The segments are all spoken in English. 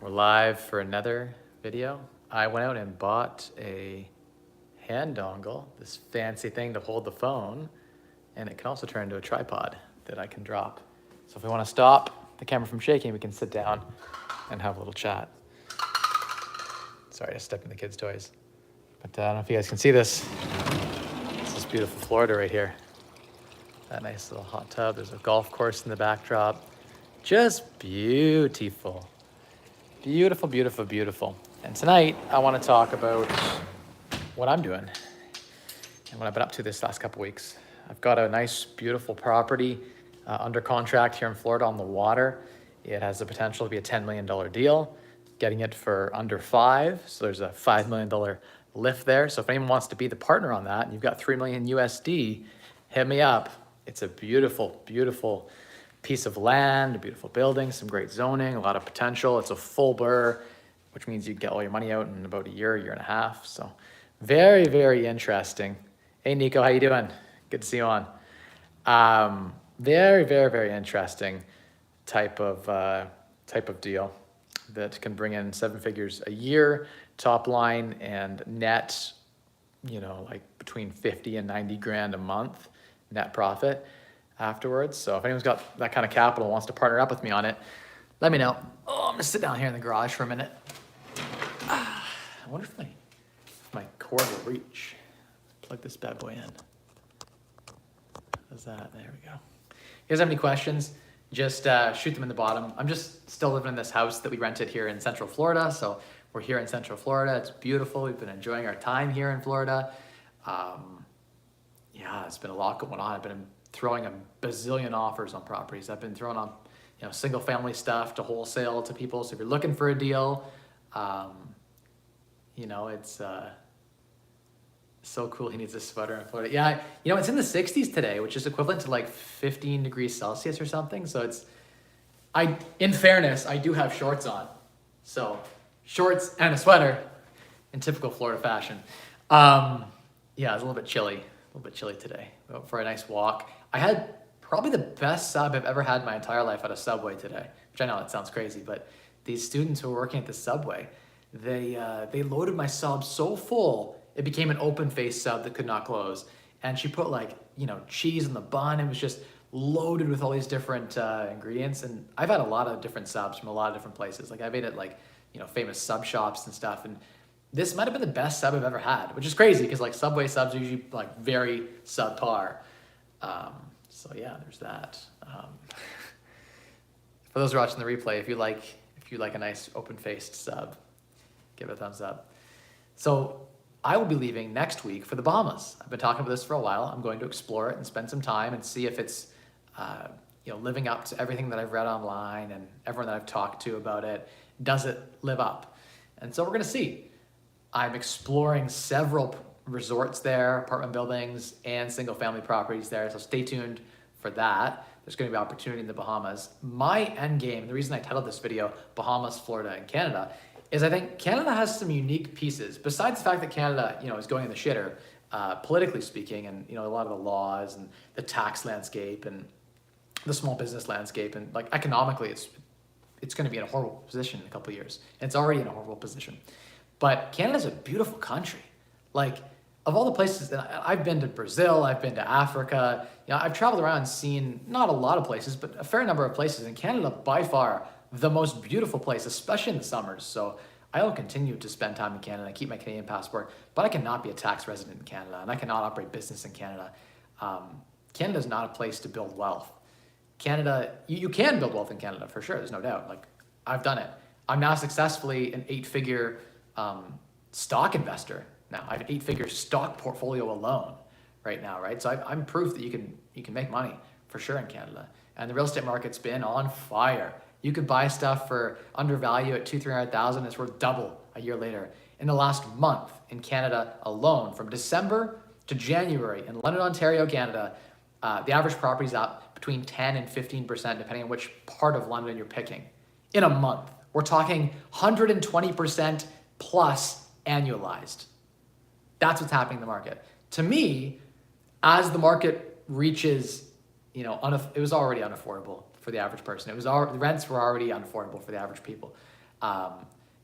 We're live for another video. I went out and bought a hand dongle, this fancy thing to hold the phone, and it can also turn into a tripod that I can drop. So if we want to stop the camera from shaking, we can sit down and have a little chat. Sorry, I stepped in the kids' toys. But I don't know if you guys can see this. This is beautiful Florida right here. That nice little hot tub. There's a golf course in the backdrop. Just beautiful. Beautiful, beautiful, beautiful. And tonight, I want to talk about what I'm doing and what I've been up to this last couple weeks. I've got a nice, beautiful property under contract here in Florida on the water. It has the potential to be a $10 million deal, getting it for under $5. So there's a $5 million lift there. So if anyone wants to be the partner on that, and you've got $3 million USD, hit me up. It's a beautiful, beautiful piece of land, a beautiful building, some great zoning, a lot of potential. It's a full burr, which means you get all your money out in about a year and a half. So very, very interesting. Hey, Nico, how you doing? Good to see you on. Very, very, very interesting type of deal that can bring in 7 figures a year, top line, and net, like between 50 and 90 grand a month net profit afterwards. So if anyone's got that kind of capital and wants to partner up with me on it, let me know. Oh, I'm gonna sit down here in the garage for a minute. I wonder if my cord will reach. Plug this bad boy in. How's that? There we go. If you guys have any questions, just shoot them in the bottom. I'm just still living in this house that we rented here in Central Florida. So we're here in Central Florida. It's beautiful. We've been enjoying our time here in Florida. Yeah, it's been a lot going on. I've been throwing a bazillion offers on properties. I've been throwing on, single family stuff to wholesale to people. So if you're looking for a deal, it's so cool. He needs a sweater in Florida. Yeah, it's in the 60s today, which is equivalent to like 15 degrees Celsius or something. So in fairness, I do have shorts on. So shorts and a sweater in typical Florida fashion. Yeah, it's a little bit chilly today. Went for a nice walk. I had probably the best sub I've ever had in my entire life at a Subway today, which I know that sounds crazy, but these students who were working at the Subway, they loaded my sub so full, it became an open-faced sub that could not close. And she put cheese in the bun. It was just loaded with all these different ingredients. And I've had a lot of different subs from a lot of different places. Like I've ate at famous sub shops and stuff. And this might have been the best sub I've ever had, which is crazy because Subway subs are usually very subpar. So yeah, there's that. For those who are watching the replay, if you like a nice open-faced sub, give it a thumbs up. So I will be leaving next week for the Bahamas. I've been talking about this for a while. I'm going to explore it and spend some time and see if it's living up to everything that I've read online and everyone that I've talked to about it. Does it live up? And so we're going to see. I'm exploring several resorts there, apartment buildings, and single-family properties there, so stay tuned for that. There's going to be opportunity in the Bahamas. My end game, the reason I titled this video, Bahamas, Florida, and Canada, is I think Canada has some unique pieces. Besides the fact that Canada, is going in the shitter, politically speaking, and a lot of the laws and the tax landscape and the small business landscape, and economically, it's going to be in a horrible position in a couple of years. And it's already in a horrible position. But Canada's a beautiful country. Of all the places that I've been to Brazil, I've been to Africa, I've traveled around and seen not a lot of places, but a fair number of places. And Canada, by far, the most beautiful place, especially in the summers. So I will continue to spend time in Canada. I keep my Canadian passport, but I cannot be a tax resident in Canada, and I cannot operate business in Canada. Canada is not a place to build wealth. Canada, you can build wealth in Canada for sure. There's no doubt. I've done it. I'm now successfully an 8-figure stock investor. Now I have an 8-figure stock portfolio alone right now, right? So I'm proof that you can make money for sure in Canada. And the real estate market's been on fire. You could buy stuff for undervalue at $200,000-$300,000. It's worth double a year later. In the last month in Canada alone, from December to January in London, Ontario, Canada, the average property's up between 10 and 15%, depending on which part of London you're picking. In a month, we're talking 120% plus annualized. That's what's happening in the market. To me, as the market reaches, it was already unaffordable for the average person. The rents were already unaffordable for the average people.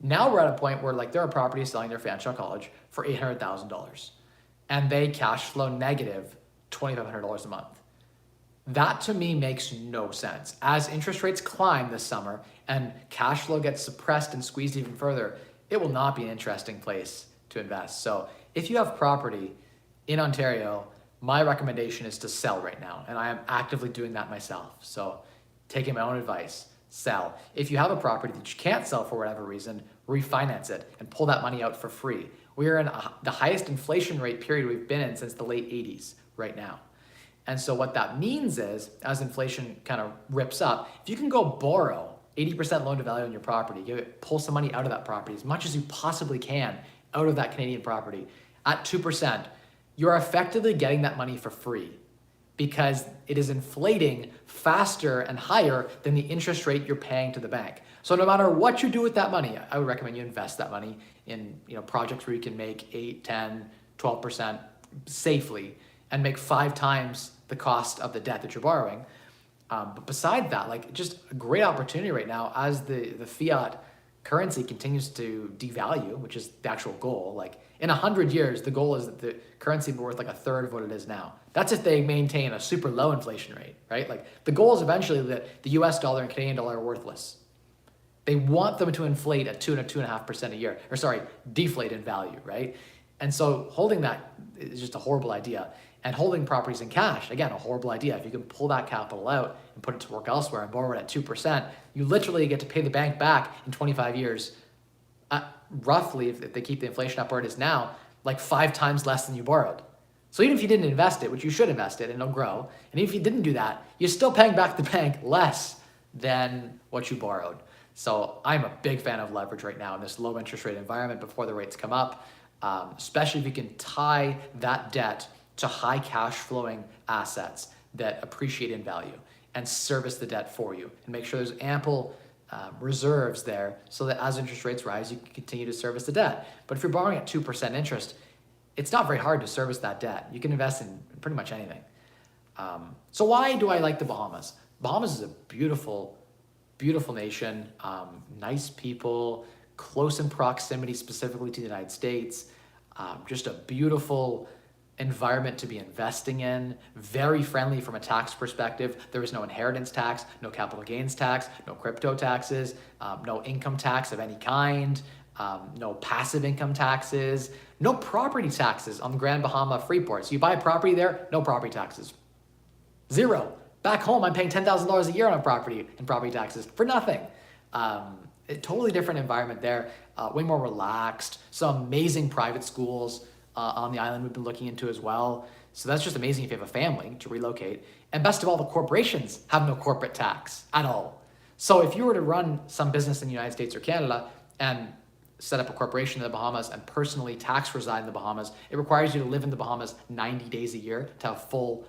Now we're at a point where like there are properties selling their Fanshawe College for $800,000 and they cash flow negative $2,500 a month. That to me makes no sense. As interest rates climb this summer and cash flow gets suppressed and squeezed even further, it will not be an interesting place to invest. So if you have property in Ontario, my recommendation is to sell right now. And I am actively doing that myself. So taking my own advice, sell. If you have a property that you can't sell for whatever reason, refinance it and pull that money out for free. We are in the highest inflation rate period we've been in since the late 80s right now. And so what that means is, as inflation kind of rips up, if you can go borrow 80% loan to value on your property, pull some money out of that property as much as you possibly can out of that Canadian property at 2%, you're effectively getting that money for free because it is inflating faster and higher than the interest rate you're paying to the bank. So no matter what you do with that money, I would recommend you invest that money in projects where you can make 8, 10, 12% safely and make 5 times the cost of the debt that you're borrowing. But beside that, like just a great opportunity right now as the fiat currency continues to devalue, which is the actual goal. Like in 100 years, the goal is that the currency be worth like a third of what it is now. That's if they maintain a super low inflation rate, right? Like the goal is eventually that the US dollar and Canadian dollar are worthless. They want them to inflate at 2 and 2.5% a year, or sorry, deflate in value, right? And so holding that is just a horrible idea. And holding properties in cash, again, a horrible idea. If you can pull that capital out and put it to work elsewhere and borrow it at 2%, you literally get to pay the bank back in 25 years, roughly, if they keep the inflation up where it is now, like 5 times less than you borrowed. So even if you didn't invest it, which you should invest it and it'll grow, and even if you didn't do that, you're still paying back the bank less than what you borrowed. So I'm a big fan of leverage right now in this low interest rate environment before the rates come up, especially if you can tie that debt to high cash flowing assets that appreciate in value and service the debt for you and make sure there's ample reserves there so that as interest rates rise, you can continue to service the debt. But if you're borrowing at 2% interest, it's not very hard to service that debt. You can invest in pretty much anything. So why do I like the Bahamas? Bahamas is a beautiful, beautiful nation, nice people, close in proximity specifically to the United States, just a beautiful environment to be investing in, very friendly from a tax perspective. There is no inheritance tax, no capital gains tax, no crypto taxes, no income tax of any kind, no passive income taxes, no property taxes on the Grand Bahama Freeport. So you buy a property there, no property taxes. Zero. Back home, I'm paying $10,000 a year on a property in property taxes for nothing. A totally different environment there, way more relaxed, some amazing private schools on the island we've been looking into as well. So that's just amazing if you have a family to relocate. And best of all, the corporations have no corporate tax at all. So if you were to run some business in the United States or Canada and set up a corporation in the Bahamas and personally tax reside in the Bahamas, it requires you to live in the Bahamas 90 days a year to have full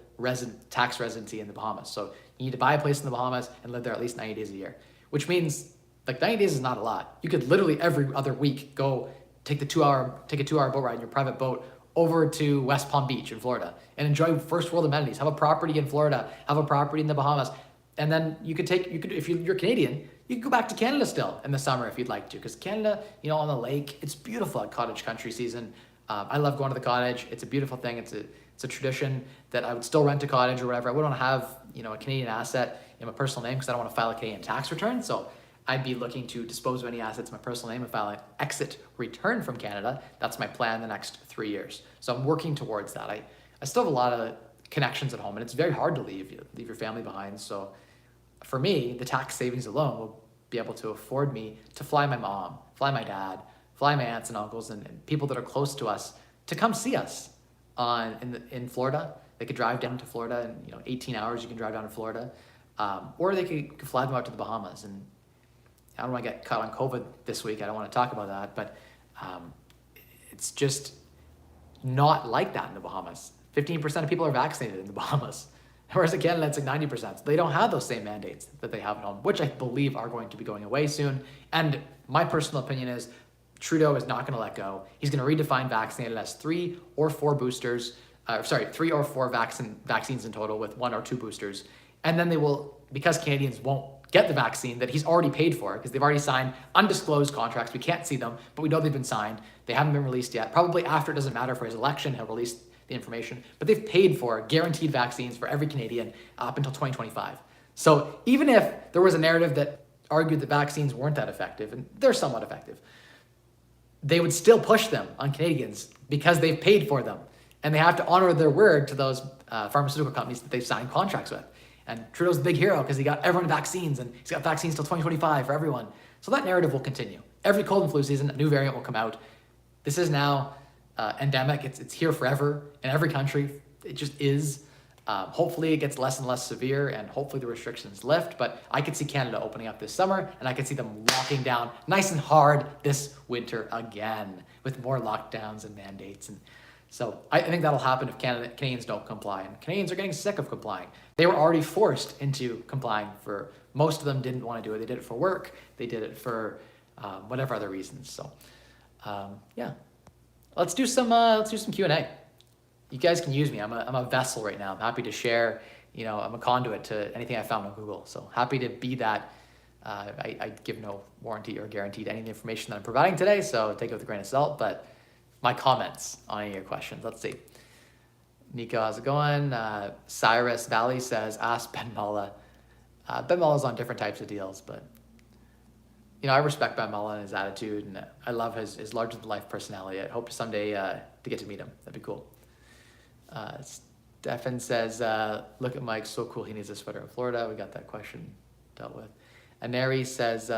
tax residency in the Bahamas. So you need to buy a place in the Bahamas and live there at least 90 days a year, which means like 90 days is not a lot. You could literally every other week go take a 2-hour boat ride in your private boat over to West Palm Beach in Florida and enjoy first world amenities. Have a property in Florida, have a property in the Bahamas. And then if you're Canadian, you can go back to Canada still in the summer if you'd like to, because Canada, on the lake, it's beautiful at cottage country season. I love going to the cottage. It's a beautiful thing. It's a tradition that I would still rent a cottage or whatever. I wouldn't have, a Canadian asset in my personal name because I don't want to file a Canadian tax return. So I'd be looking to dispose of any assets in my personal name and file an exit return from Canada. That's my plan in the next 3 years. So I'm working towards that. I still have a lot of connections at home, and it's very hard to leave your family behind. So for me, the tax savings alone will be able to afford me to fly my mom, fly my dad, fly my aunts and uncles and people that are close to us to come see us in Florida. They could drive down to Florida in 18 hours. You can drive down to Florida, or they could fly them out to the Bahamas. And I don't want to get caught on COVID this week. I don't want to talk about that, but it's just not like that in the Bahamas. 15% of people are vaccinated in the Bahamas, whereas in Canada, it's like 90%. So they don't have those same mandates that they have at home, which I believe are going to be going away soon. And my personal opinion is Trudeau is not going to let go. He's going to redefine vaccinated as 3 or 4 boosters, 3 or 4 vaccines in total with 1 or 2 boosters. And then they will, because Canadians won't get the vaccine that he's already paid for, because they've already signed undisclosed contracts. We can't see them, but we know they've been signed. They haven't been released yet. Probably after, it doesn't matter, for his election, he'll release the information, but they've paid for guaranteed vaccines for every Canadian up until 2025. So even if there was a narrative that argued that vaccines weren't that effective, and they're somewhat effective, they would still push them on Canadians because they've paid for them. And they have to honor their word to those pharmaceutical companies that they've signed contracts with. And Trudeau's the big hero because he got everyone vaccines, and he's got vaccines till 2025 for everyone. So that narrative will continue. Every cold and flu season, a new variant will come out. This is now endemic. It's here forever in every country. It just is. Hopefully it gets less and less severe, and hopefully the restrictions lift. But I could see Canada opening up this summer, and I could see them locking down nice and hard this winter again with more lockdowns and mandates. And so I think that'll happen if Canadians don't comply. And Canadians are getting sick of complying. They were already forced into complying. For most of them didn't want to do it. They did it for work. They did it for whatever other reasons. So yeah, let's do some Q&A. You guys can use me. I'm a vessel right now. I'm happy to share. I'm a conduit to anything I found on Google. So happy to be that. I give no warranty or guarantee to any of the information that I'm providing today. So take it with a grain of salt. But my comments on any of your questions. Let's see. Nico, how's it going? Cyrus Valley says, ask Ben Mulla. Ben Mulla's on different types of deals, but I respect Ben Mulla and his attitude, and I love his larger-than-life personality. I hope someday to get to meet him. That'd be cool. Stefan says, look at Mike, so cool, he needs a sweater in Florida. We got that question dealt with. Aneri says,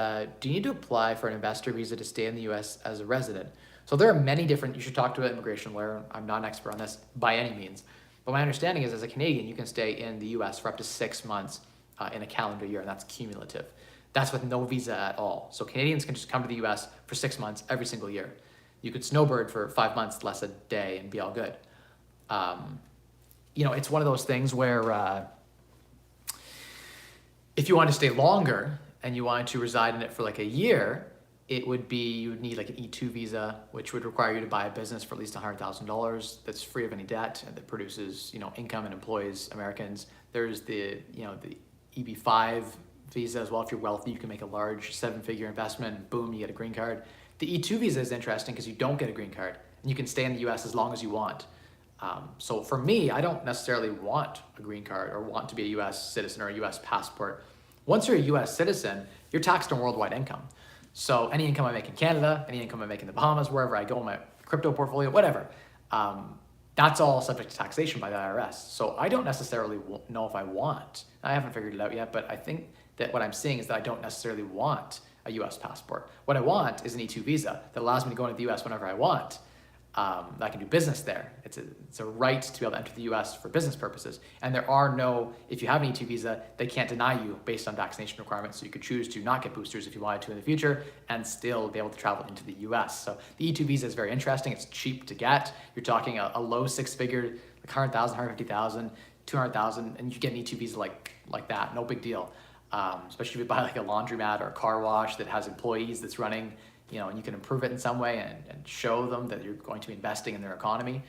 do you need to apply for an investor visa to stay in the U.S. as a resident? So there are many different, you should talk to an immigration lawyer. I'm not an expert on this by any means. But my understanding is, as a Canadian, you can stay in the U.S. for up to 6 months in a calendar year, and that's cumulative. That's with no visa at all. So Canadians can just come to the U.S. for 6 months every single year. You could snowbird for 5 months, less a day, and be all good. It's one of those things where if you want to stay longer and you wanted to reside in it for like a year, you would need like an E2 visa, which would require you to buy a business for at least $100,000 that's free of any debt and that produces, income and employs Americans. There's the EB5 visa as well. If you're wealthy, you can make a large 7-figure investment and boom, you get a green card. The E2 visa is interesting because you don't get a green card and you can stay in the US as long as you want. So for me, I don't necessarily want a green card or want to be a US citizen or a US passport. Once you're a US citizen, you're taxed on worldwide income. So any income I make in Canada, any income I make in the Bahamas, wherever I go in my crypto portfolio, whatever, that's all subject to taxation by the IRS. So I don't necessarily know if I want, I haven't figured it out yet, but I think that what I'm seeing is that I don't necessarily want a US passport. What I want is an E2 visa that allows me to go into the US whenever I want. I can do business there. It's a right to be able to enter the US for business purposes. And there are if you have an E2 visa, they can't deny you based on vaccination requirements. So you could choose to not get boosters if you wanted to in the future and still be able to travel into the US. So the E2 visa is very interesting. It's cheap to get. You're talking a low 6-figure, like 100,000, 150,000, 200,000, and you get an E2 visa like that. No big deal. Especially if you buy like a laundromat or a car wash that has employees that's running, and you can improve it in some way and show them that you're going to be investing in their economy.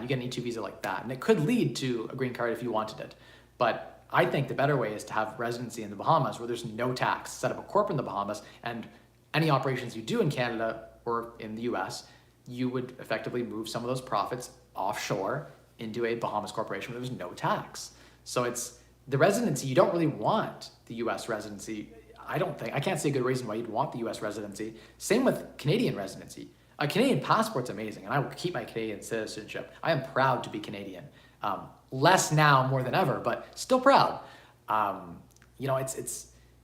You get an E2 visa like that. And it could lead to a green card if you wanted it. But I think the better way is to have residency in the Bahamas where there's no tax. Set up a corp in the Bahamas, and any operations you do in Canada or in the US, you would effectively move some of those profits offshore into a Bahamas corporation where there's no tax. So it's the residency, you don't really want the US residency. I can't see a good reason why you'd want the US residency. Same with Canadian residency. A Canadian passport's amazing, and I will keep my Canadian citizenship. I am proud to be Canadian. Less now more than ever, but still proud.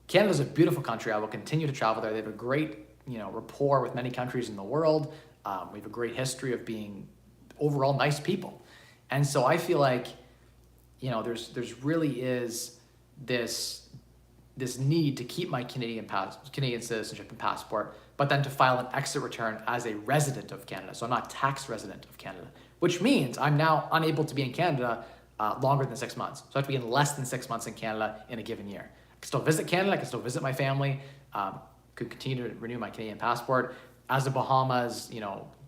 Canada's a beautiful country. I will continue to travel there. They have a great, rapport with many countries in the world. We have a great history of being overall nice people. And so I feel like, there's really is this need to keep my Canadian citizenship and passport, but then to file an exit return as a resident of Canada. So I'm not a tax resident of Canada, which means I'm now unable to be in Canada longer than 6 months. So I have to be in less than 6 months in Canada in a given year. I can still visit Canada, I can still visit my family, could continue to renew my Canadian passport. As a Bahamas,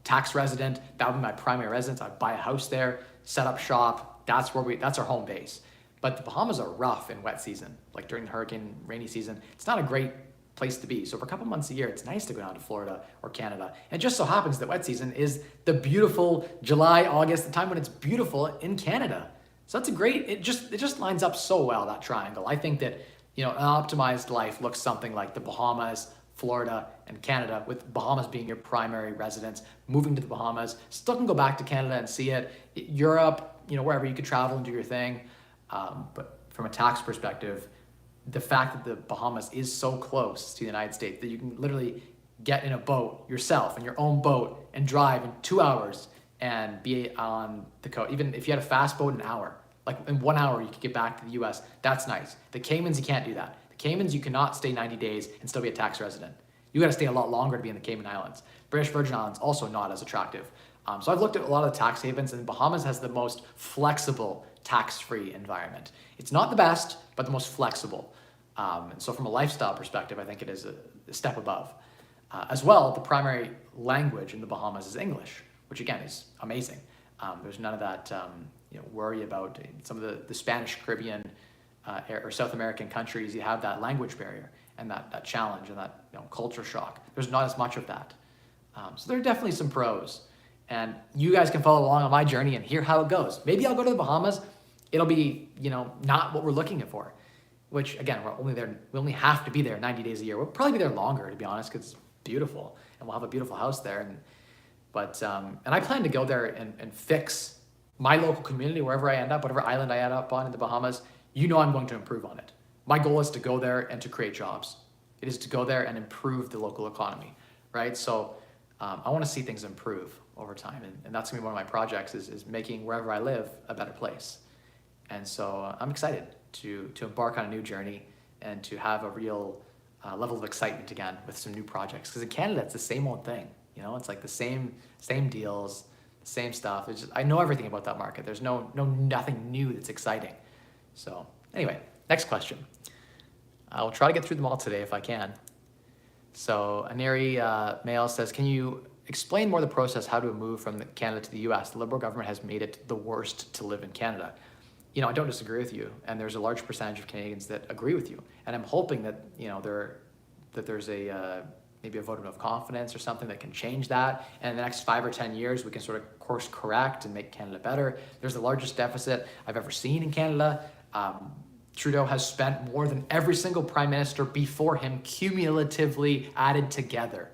tax resident, that would be my primary residence. I'd buy a house there, set up shop. That's our home base. But the Bahamas are rough in wet season, like during the hurricane rainy season. It's not a great place to be. So for a couple months a year, it's nice to go down to Florida or Canada. And it just so happens that wet season is the beautiful July, August, the time when it's beautiful in Canada. So that's a great, it just lines up so well, that triangle. I think that, an optimized life looks something like the Bahamas, Florida, and Canada, with Bahamas being your primary residence. Moving to the Bahamas, still can go back to Canada and see it. Europe, wherever you could travel and do your thing. But from a tax perspective, the fact that the Bahamas is so close to the United States that you can literally get in a boat yourself, in your own boat, and drive in 2 hours and be on the coast. Even if you had a fast boat, an hour. Like in 1 hour, you could get back to the US. That's nice. The Caymans, you can't do that. The Caymans, you cannot stay 90 days and still be a tax resident. You got to stay a lot longer to be in the Cayman Islands. British Virgin Islands, also not as attractive. So I've looked at a lot of the tax havens, and Bahamas has the most flexible tax-free environment. It's not the best, but the most flexible. And so from a lifestyle perspective, I think it is a step above. As well, the primary language in the Bahamas is English, which again is amazing. There's none of that worry about some of the Spanish Caribbean or South American countries. You have that language barrier and that challenge and that culture shock. There's not as much of that. So there are definitely some pros. And you guys can follow along on my journey and hear how it goes. Maybe I'll go to the Bahamas. It'll be, not what we're looking for, which again, we only have to be there 90 days a year. We'll probably be there longer, to be honest, because it's beautiful and we'll have a beautiful house there. And I plan to go there and fix my local community, wherever I end up, whatever island I end up on in the Bahamas. I'm going to improve on it. My goal is to go there and to create jobs. It is to go there and improve the local economy, right? So I want to see things improve over time. And that's going to be one of my projects is making wherever I live a better place. And so I'm excited to embark on a new journey and to have a real level of excitement again with some new projects. Because in Canada, it's the same old thing. It's like the same deals, same stuff. It's just, I know everything about that market. There's nothing new that's exciting. So anyway, next question. I'll try to get through them all today if I can. So Aneri Mail says, can you explain more the process, how to move from Canada to the US? The Liberal government has made it the worst to live in Canada. I don't disagree with you, and there's a large percentage of Canadians that agree with you. And I'm hoping that, there's maybe a vote of confidence or something that can change that. And in the next 5 or 10 years, we can sort of course correct and make Canada better. There's the largest deficit I've ever seen in Canada. Trudeau has spent more than every single prime minister before him cumulatively added together.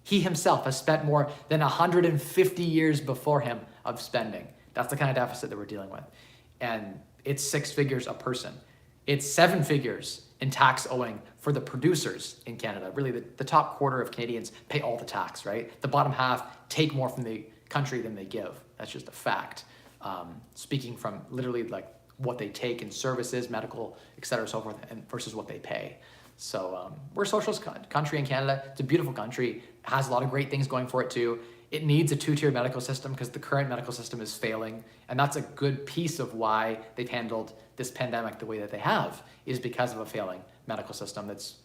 He himself has spent more than 150 years before him of spending. That's the kind of deficit that we're dealing with. And it's 6 figures a person. It's 7 figures in tax owing for the producers in Canada. Really, the top quarter of Canadians pay all the tax, right? The bottom half take more from the country than they give. That's just a fact. Speaking from literally like what they take in services, medical, et cetera, so forth, and versus what they pay. So we're a socialist country in Canada. It's a beautiful country. It has a lot of great things going for it too. It needs a 2-tier medical system because the current medical system is failing. And that's a good piece of why they've handled this pandemic the way that they have, is because of a failing medical system that's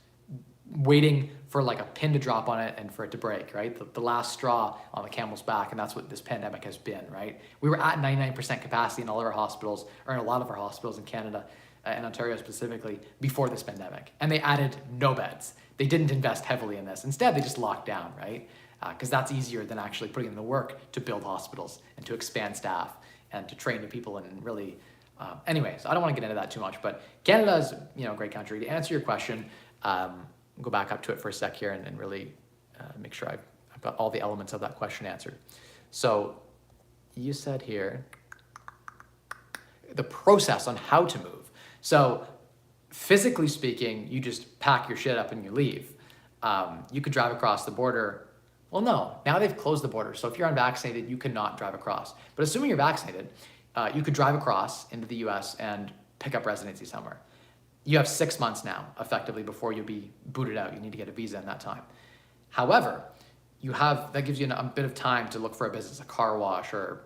waiting for like a pin to drop on it and for it to break, right? The last straw on the camel's back, and that's what this pandemic has been, right? We were at 99% capacity in all of our hospitals, or in a lot of our hospitals in Canada, and Ontario specifically, before this pandemic. And they added no beds. They didn't invest heavily in this. Instead, they just locked down, right? Because that's easier than actually putting in the work to build hospitals and to expand staff and to train new people and really, anyway, so I don't want to get into that too much, but Canada is, a great country. To answer your question, go back up to it for a sec here and really make sure I've got all the elements of that question answered. So you said here, the process on how to move. So physically speaking, you just pack your shit up and you leave. You could drive across the border. Well, no, now they've closed the border. So if you're unvaccinated, you cannot drive across. But assuming you're vaccinated, you could drive across into the US and pick up residency somewhere. You have 6 months now, effectively, before you'll be booted out. You need to get a visa in that time. However, that gives you a bit of time to look for a business, a car wash, or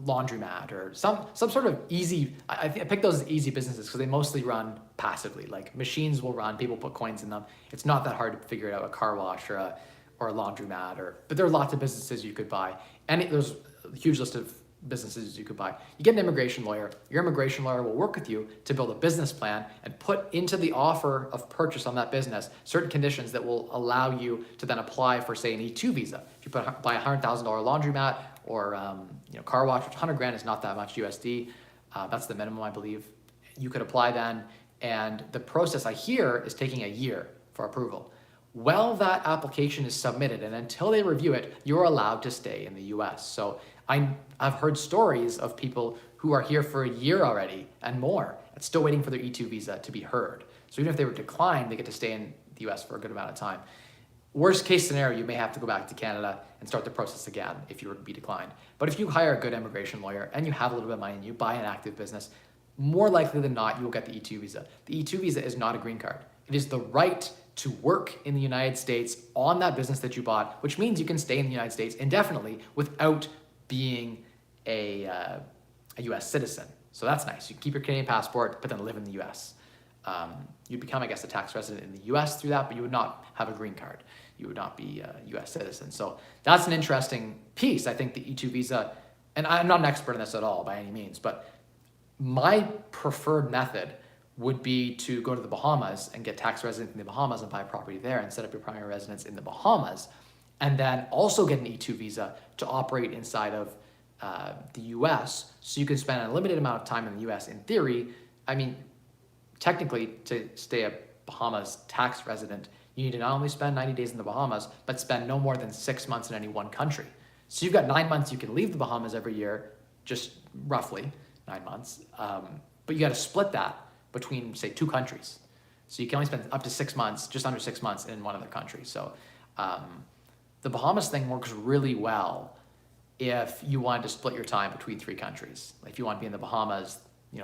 laundromat, or some sort of easy. I pick those as easy businesses because they mostly run passively. Like machines will run, people put coins in them. It's not that hard to figure it out. A car wash or a laundromat, but there are lots of businesses you could buy, and there's a huge list of businesses you could buy. You get an immigration lawyer. Your immigration lawyer will work with you to build a business plan and put into the offer of purchase on that business certain conditions that will allow you to then apply for, say, an E2 visa. If you buy a $100,000 laundromat or car wash, which 100 grand is not that much USD. That's the minimum, I believe. You could apply then, and the process, I hear, is taking a year for approval. Well, that application is submitted, and until they review it, you're allowed to stay in the US. So I've heard stories of people who are here for a year already and more, and still waiting for their E2 visa to be heard. So even if they were declined, they get to stay in the US for a good amount of time. Worst case scenario, you may have to go back to Canada and start the process again if you were to be declined. But if you hire a good immigration lawyer and you have a little bit of money and you buy an active business, more likely than not, you will get the E2 visa. The E2 visa is not a green card. It is the right to work in the United States on that business that you bought, which means you can stay in the United States indefinitely without being a US citizen. So that's nice. You can keep your Canadian passport, but then live in the US. You'd become, I guess, a tax resident in the US through that, but you would not have a green card. You would not be a US citizen. So that's an interesting piece. I think the E2 visa, and I'm not an expert in this at all by any means, but my preferred method would be to go to the Bahamas and get tax resident in the Bahamas and buy property there and set up your primary residence in the Bahamas, and then also get an E2 visa to operate inside of the US, so you can spend a limited amount of time in the US. In theory, I mean, technically, to stay a Bahamas tax resident, you need to not only spend 90 days in the Bahamas, but spend no more than 6 months in any one country. So you've got 9 months you can leave the Bahamas every year, just roughly 9 months, but you got to split that between, say, 2 countries. So you can only spend up to 6 months, just under 6 months in one other country. So the Bahamas thing works really well if you wanted to split your time between 3 countries. Like if you want to be in the Bahamas,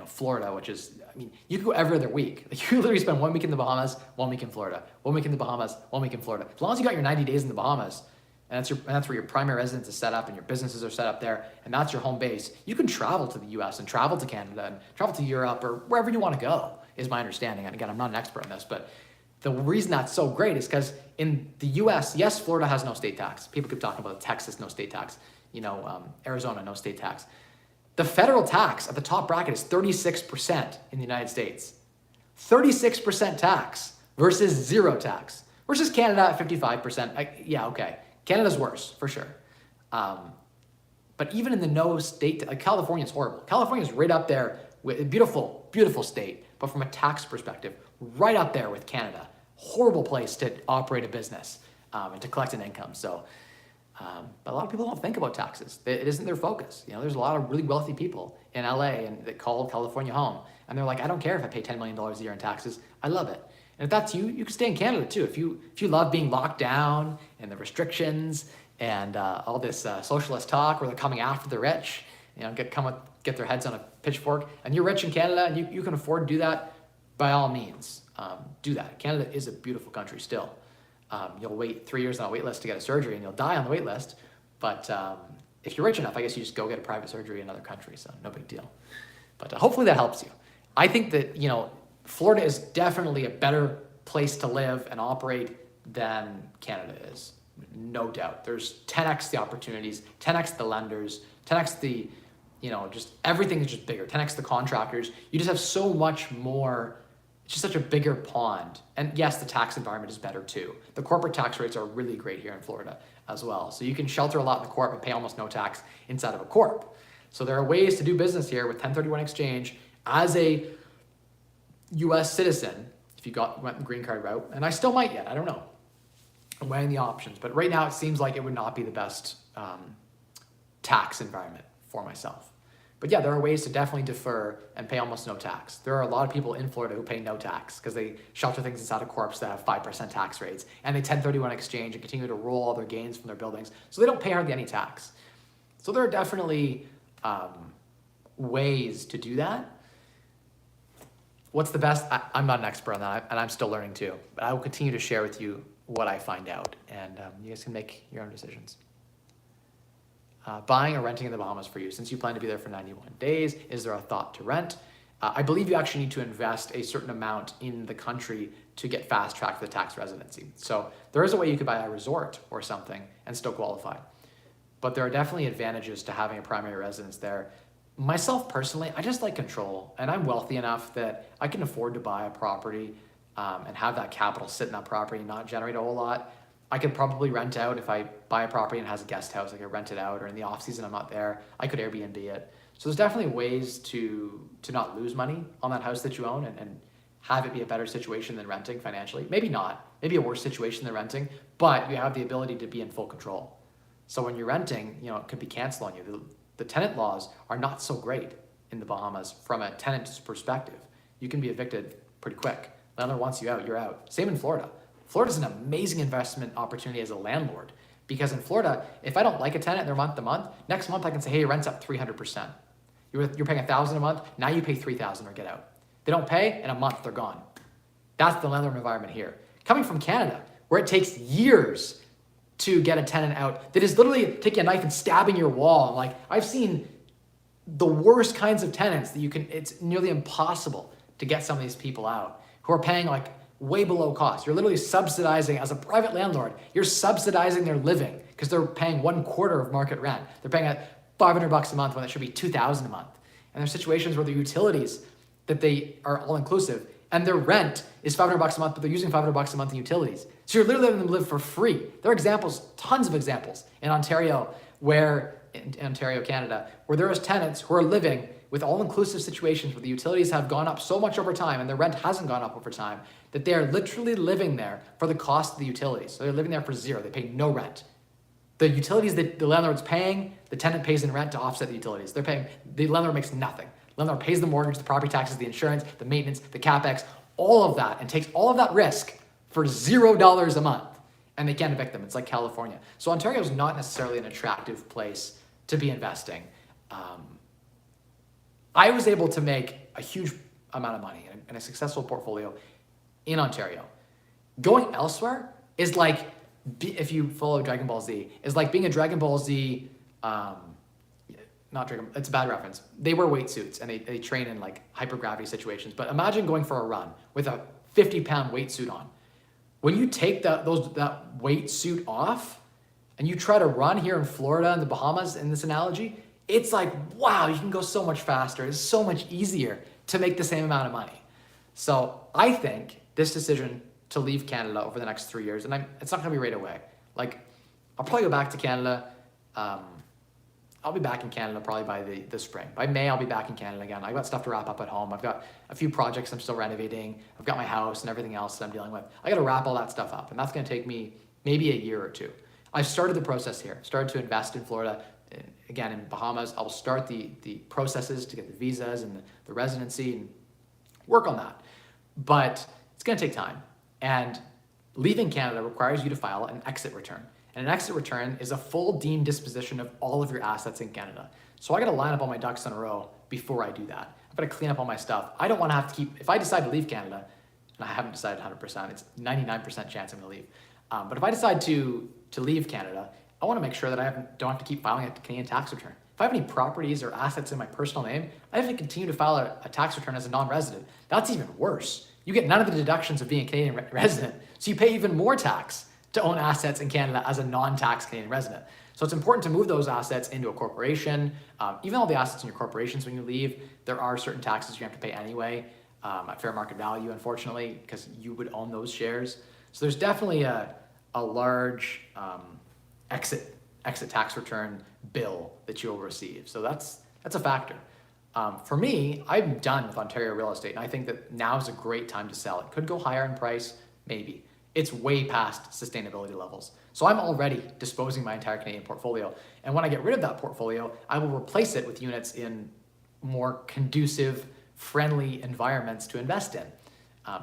Florida, which is, I mean, you could go every other week. Like you literally spend 1 week in the Bahamas, 1 week in Florida, 1 week in the Bahamas, 1 week in Florida. As long as you got your 90 days in the Bahamas, and that's where your primary residence is set up and your businesses are set up there, and that's your home base, you can travel to the US and travel to Canada and travel to Europe or wherever you want to go, is my understanding. And again, I'm not an expert on this, but the reason that's so great is because in the US, yes, Florida has no state tax. People keep talking about Texas, no state tax. Arizona, no state tax. The federal tax at the top bracket is 36% in the United States. 36% tax versus 0 tax. Versus Canada at 55%. Yeah, okay. Canada's worse, for sure. But even in the no state, like California is horrible. California is right up there with a beautiful, beautiful state, but from a tax perspective, right up there with Canada. Horrible place to operate a business and to collect an income. So, but a lot of people don't think about taxes. It isn't their focus. There's a lot of really wealthy people in LA and that call California home. And they're like, I don't care if I pay $10 million a year in taxes. I love it. And if that's you, you can stay in Canada too. If you love being locked down and the restrictions and all this socialist talk where they're coming after the rich, get their heads on a pitchfork, and you're rich in Canada and you can afford to do that, by all means, do that. Canada is a beautiful country still. You'll wait 3 years on a wait list to get a surgery and you'll die on the wait list. But if you're rich enough, I guess you just go get a private surgery in another country, so no big deal. But hopefully that helps you. I think that, Florida is definitely a better place to live and operate than Canada is. No doubt. There's 10x the opportunities, 10x the lenders, 10x the, just everything is just bigger, 10x the contractors. You just have so much more. It's just such a bigger pond. And yes, the tax environment is better too. The corporate tax rates are really great here in Florida as well. So you can shelter a lot in the corp and pay almost no tax inside of a corp. So there are ways to do business here with 1031 exchange as a US citizen, if you went the green card route, and I still might yet, I don't know. I'm weighing the options, but right now it seems like it would not be the best tax environment for myself. But yeah, there are ways to definitely defer and pay almost no tax. There are a lot of people in Florida who pay no tax because they shelter things inside of corps that have 5% tax rates, and they 1031 exchange and continue to roll all their gains from their buildings, so they don't pay hardly any tax. So there are definitely ways to do that. What's the best? I'm not an expert on that, and I'm still learning too. But I will continue to share with you what I find out, and you guys can make your own decisions. Buying or renting in the Bahamas for you. Since you plan to be there for 91 days, is there a thought to rent? I believe you actually need to invest a certain amount in the country to get fast track for the tax residency. So there is a way you could buy a resort or something and still qualify. but there are definitely advantages to having a primary residence there. Myself personally, I just like control, and I'm wealthy enough that I can afford to buy a property and have that capital sit in that property and not generate a whole lot. I could probably rent out if I buy a property and it has a guest house. I could rent it out, or in the off season I'm not there, I could Airbnb it. So there's definitely ways to not lose money on that house that you own and have it be a better situation than renting financially. Maybe not, maybe a worse situation than renting, but you have the ability to be in full control. So when you're renting, it could be canceled on you. The tenant laws are not so great in the Bahamas from a tenant's perspective. You can be evicted pretty quick. Landlord wants you out, you're out. Same in Florida. Florida's an amazing investment opportunity as a landlord, because in Florida, if I don't like a tenant, they're month to month, next month I can say, hey, your rent's up 300%. You're paying $1,000 a month, now you pay $3,000 or get out. They don't pay, in a month they're gone. That's the landlord environment here. Coming from Canada, where it takes years to get a tenant out, that is literally taking a knife and stabbing your wall. Like, I've seen the worst kinds of tenants that it's nearly impossible to get some of these people out who are paying like way below cost. You're literally subsidizing, as a private landlord, you're subsidizing their living because they're paying 1/4 of market rent. They're paying at $500 a month when it should be $2,000 a month. And there's situations where the utilities that they are all inclusive and their rent is $500 a month, but they're using $500 a month in utilities. So you're literally letting them live for free. There are examples, tons of examples in Ontario, in Ontario, Canada, where there is tenants who are living with all-inclusive situations where the utilities have gone up so much over time and their rent hasn't gone up over time, that they are literally living there for the cost of the utilities. So they're living there for zero. They pay no rent. The utilities that the landlord's paying, the tenant pays in rent to offset the utilities. The landlord makes nothing. The landlord pays the mortgage, the property taxes, the insurance, the maintenance, the capex, all of that, and takes all of that risk for $0 a month. And they can't evict them. It's like California. So Ontario is not necessarily an attractive place to be investing. I was able to make a huge amount of money in a successful portfolio in Ontario. Going elsewhere is like, if you follow Dragon Ball Z, is like being a Dragon Ball Z, it's a bad reference. They wear weight suits and they train in like hypergravity situations. But imagine going for a run with a 50-pound weight suit on. When you take that weight suit off and you try to run here in Florida and the Bahamas in this analogy, it's like, wow, you can go so much faster. It's so much easier to make the same amount of money. So I think this decision to leave Canada over the next 3 years, and it's not gonna be right away. Like, I'll probably go back to Canada. I'll be back in Canada probably by the spring. By May, I'll be back in Canada again. I've got stuff to wrap up at home. I've got a few projects I'm still renovating. I've got my house and everything else that I'm dealing with. I gotta wrap all that stuff up, and that's gonna take me maybe a year or two. I've started the process here, started to invest in Florida. Again, in Bahamas, I'll start the processes to get the visas and the residency and work on that. But it's gonna take time. And leaving Canada requires you to file an exit return. And an exit return is a full deemed disposition of all of your assets in Canada. So I gotta line up all my ducks in a row before I do that. I've gotta clean up all my stuff. I don't wanna have to if I decide to leave Canada, and I haven't decided 100%, it's 99% chance I'm gonna leave. But if I decide to leave Canada, I wanna make sure that I don't have to keep filing a Canadian tax return. If I have any properties or assets in my personal name, I have to continue to file a tax return as a non-resident. That's even worse. You get none of the deductions of being a Canadian resident, so you pay even more tax to own assets in Canada as a non-tax Canadian resident. So it's important to move those assets into a corporation. Even all the assets in your corporations when you leave, there are certain taxes you have to pay anyway, at fair market value, unfortunately, because you would own those shares. So there's definitely a large exit tax return bill that you'll receive. So that's a factor. For me, I'm done with Ontario real estate, and I think that now is a great time to sell. It could go higher in price, maybe. It's way past sustainability levels. So I'm already disposing my entire Canadian portfolio. And when I get rid of that portfolio, I will replace it with units in more conducive, friendly environments to invest in,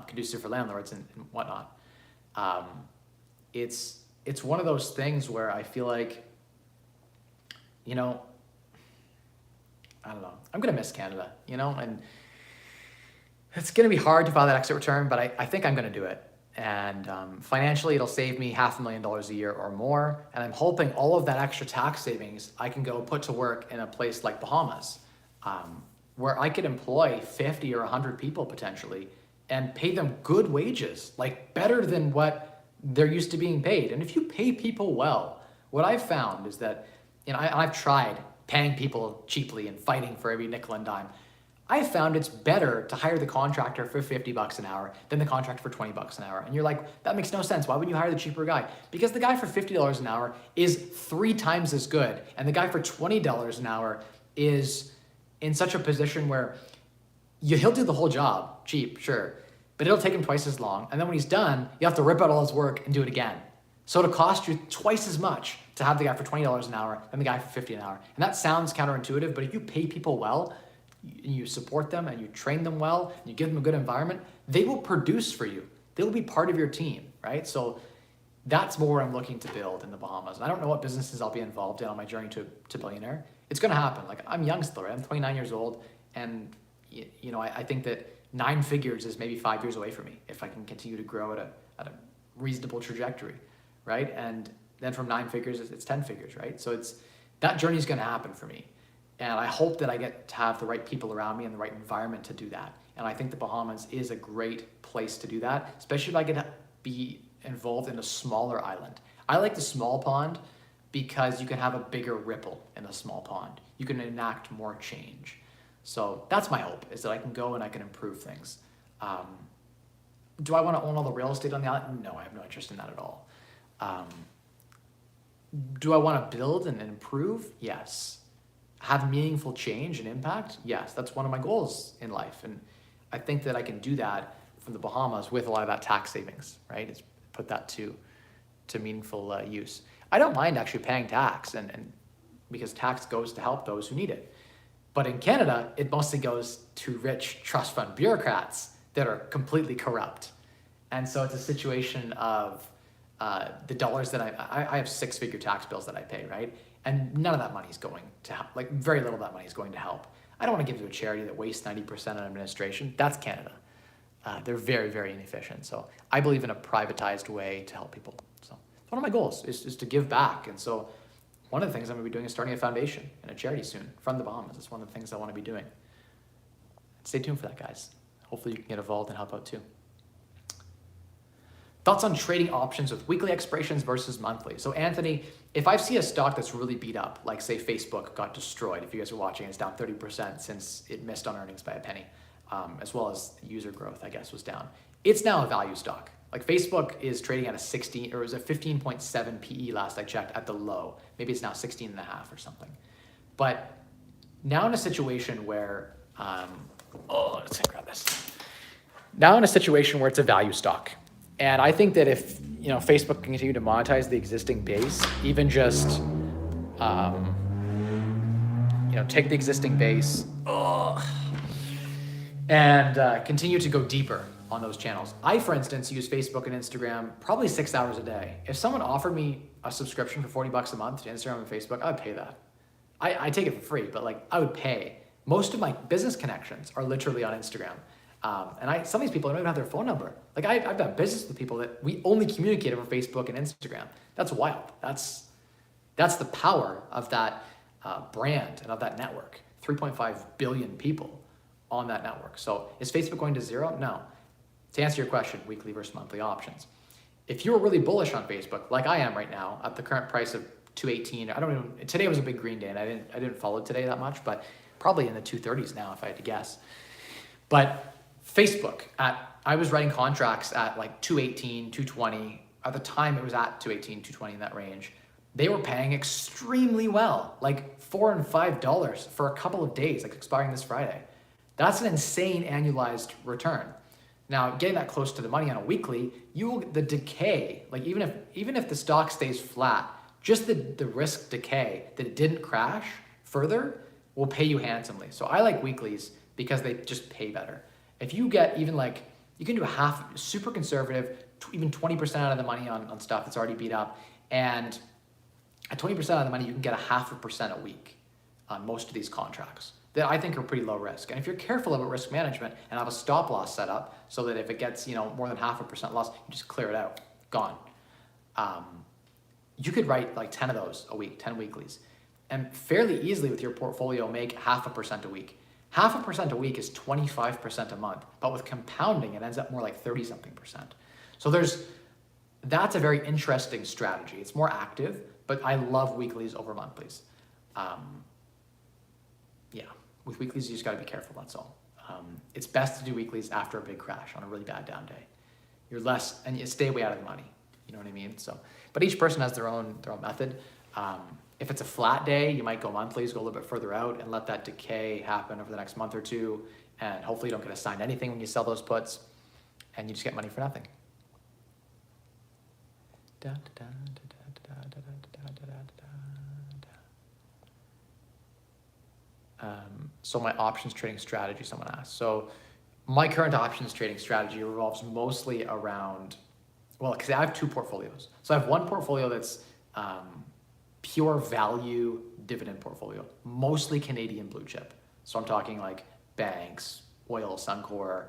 conducive for landlords and whatnot. It's one of those things where I feel like, I don't know, I'm gonna miss Canada, and it's gonna be hard to file that exit return, but I think I'm gonna do it. And financially, it'll save me $500,000 a year or more. And I'm hoping all of that extra tax savings I can go put to work in a place like Bahamas, where I could employ 50 or 100 people potentially and pay them good wages, like better than what they're used to being paid. And if you pay people well, what I've found is that I've tried paying people cheaply and fighting for every nickel and dime. I found it's better to hire the contractor for $50 an hour than the contractor for $20 an hour. And you're like, that makes no sense. Why would you hire the cheaper guy? Because the guy for $50 an hour is 3 times as good. And the guy for $20 an hour is in such a position where he'll do the whole job, cheap, sure, but it'll take him twice as long. And then when he's done, you have to rip out all his work and do it again. So it'll cost you twice as much to have the guy for $20 an hour than the guy for $50 an hour. And that sounds counterintuitive, but if you pay people well, you support them and you train them well, and you give them a good environment, they will produce for you. They'll be part of your team, right? So that's more I'm looking to build in the Bahamas. And I don't know what businesses I'll be involved in on my journey to billionaire. It's gonna happen. Like, I'm young still, right? I'm 29 years old, and I think that 9 figures is maybe 5 years away from me if I can continue to grow at a reasonable trajectory, right? And then from 9 figures, it's 10 figures, right? So that journey is gonna happen for me. And I hope that I get to have the right people around me and the right environment to do that. And I think the Bahamas is a great place to do that, especially if I get to be involved in a smaller island. I like the small pond because you can have a bigger ripple in a small pond. You can enact more change. So that's my hope, is that I can go and I can improve things. Do I want to own all the real estate on the island? No, I have no interest in that at all. Do I want to build and improve? Yes. Have meaningful change and impact? Yes, that's one of my goals in life. And I think that I can do that from the Bahamas with a lot of that tax savings, right? It's put that to meaningful use. I don't mind actually paying tax, and because tax goes to help those who need it. But in Canada, it mostly goes to rich trust fund bureaucrats that are completely corrupt. And so it's a situation of the dollars that I have 6-figure tax bills that I pay, right? And none of that money is going to help, like very little of that money is going to help. I don't want to give to a charity that wastes 90% on administration. That's Canada. They're very, very inefficient. So I believe in a privatized way to help people. So one of my goals is to give back. And so one of the things I'm going to be doing is starting a foundation and a charity soon from the Bahamas. It's one of the things I want to be doing. Stay tuned for that, guys. Hopefully you can get involved and help out too. Thoughts on trading options with weekly expirations versus monthly. So Anthony, if I see a stock that's really beat up, like say Facebook got destroyed, if you guys are watching, it's down 30% since it missed on earnings by a penny, as well as user growth, I guess, was down. It's now a value stock. Like Facebook is trading at a 15.7 PE last I checked at the low. Maybe it's now 16.5 or something. But now in a situation where, let's grab this. Now in a situation where it's a value stock. And I think that if Facebook can continue to monetize the existing base, even just take the existing base and continue to go deeper on those channels. I, for instance, use Facebook and Instagram probably 6 hours a day. If someone offered me a subscription for $40 a month to Instagram and Facebook, I would pay that. I take it for free, but I would pay. Most of my business connections are literally on Instagram. And some of these people don't even have their phone number. I've done business with people that we only communicate over Facebook and Instagram. That's wild. That's the power of that brand and of that network. 3.5 billion people on that network. So is Facebook going to zero? No. To answer your question, weekly versus monthly options. If you were really bullish on Facebook, like I am right now, at the current price of 218, today was a big green day, and I didn't follow today that much, but probably in the 230s now if I had to guess. But Facebook, I was writing contracts at 218, 220. At the time it was at 218, 220 in that range. They were paying extremely well, $4 and $5 for a couple of days, expiring this Friday. That's an insane annualized return. Now, getting that close to the money on a weekly, the decay, even if the stock stays flat, just the risk decay that it didn't crash further will pay you handsomely. So I like weeklies because they just pay better. If you get even you can do a half, super conservative, even 20% out of the money on stuff that's already beat up. And at 20% of the money, you can get 0.5% a week on most of these contracts that I think are pretty low risk. And if you're careful about risk management and have a stop loss set up so that if it gets more than 0.5% loss, you just clear it out, gone. You could write 10 of those a week, 10 weeklies, and fairly easily with your portfolio make 0.5% a week. 0.5% a week is 25% a month, but with compounding, it ends up more like 30-something%. So that's a very interesting strategy. It's more active, but I love weeklies over monthlies. Yeah, with weeklies, you just got to be careful, that's all. It's best to do weeklies after a big crash on a really bad down day. You're less, and you stay way out of the money. You know what I mean? So, but each person has their own method. If it's a flat day, you might go monthlies, go a little bit further out and let that decay happen over the next month or two. And hopefully you don't get assigned anything when you sell those puts and you just get money for nothing. So my options trading strategy, someone asked. So my current options trading strategy revolves mostly around, well, because I have two portfolios. So I have one portfolio that's pure value dividend portfolio, mostly Canadian blue chip. So I'm talking like banks, oil, Suncor,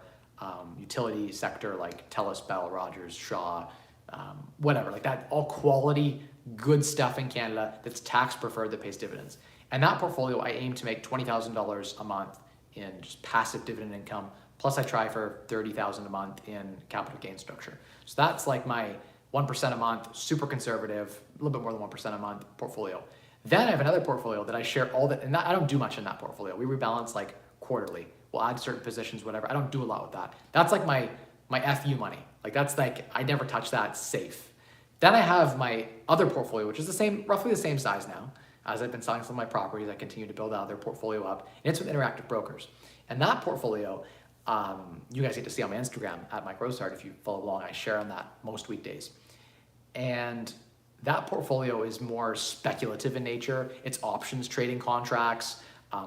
utility sector like TELUS, Bell, Rogers, Shaw, whatever, like that, all quality, good stuff in Canada that's tax preferred that pays dividends. And that portfolio, I aim to make $20,000 a month in just passive dividend income. Plus I try for $30,000 a month in capital gain structure. So that's like my 1% a month, super conservative, a little bit more than 1% a month portfolio. Then I have another portfolio that I share all that, and I don't do much in that portfolio. We rebalance like quarterly. We'll add certain positions, whatever. I don't do a lot with that. That's like my FU money. Like that's like, I never touch that, safe. Then I have my other portfolio, which is the same, roughly the same size now. As I've been selling some of my properties, I continue to build out their portfolio up, and it's with Interactive Brokers. And that portfolio, you guys get to see on my Instagram at Mike Rosehart if you follow along. I share on that most weekdays. And that portfolio is more speculative in nature. It's options trading contracts.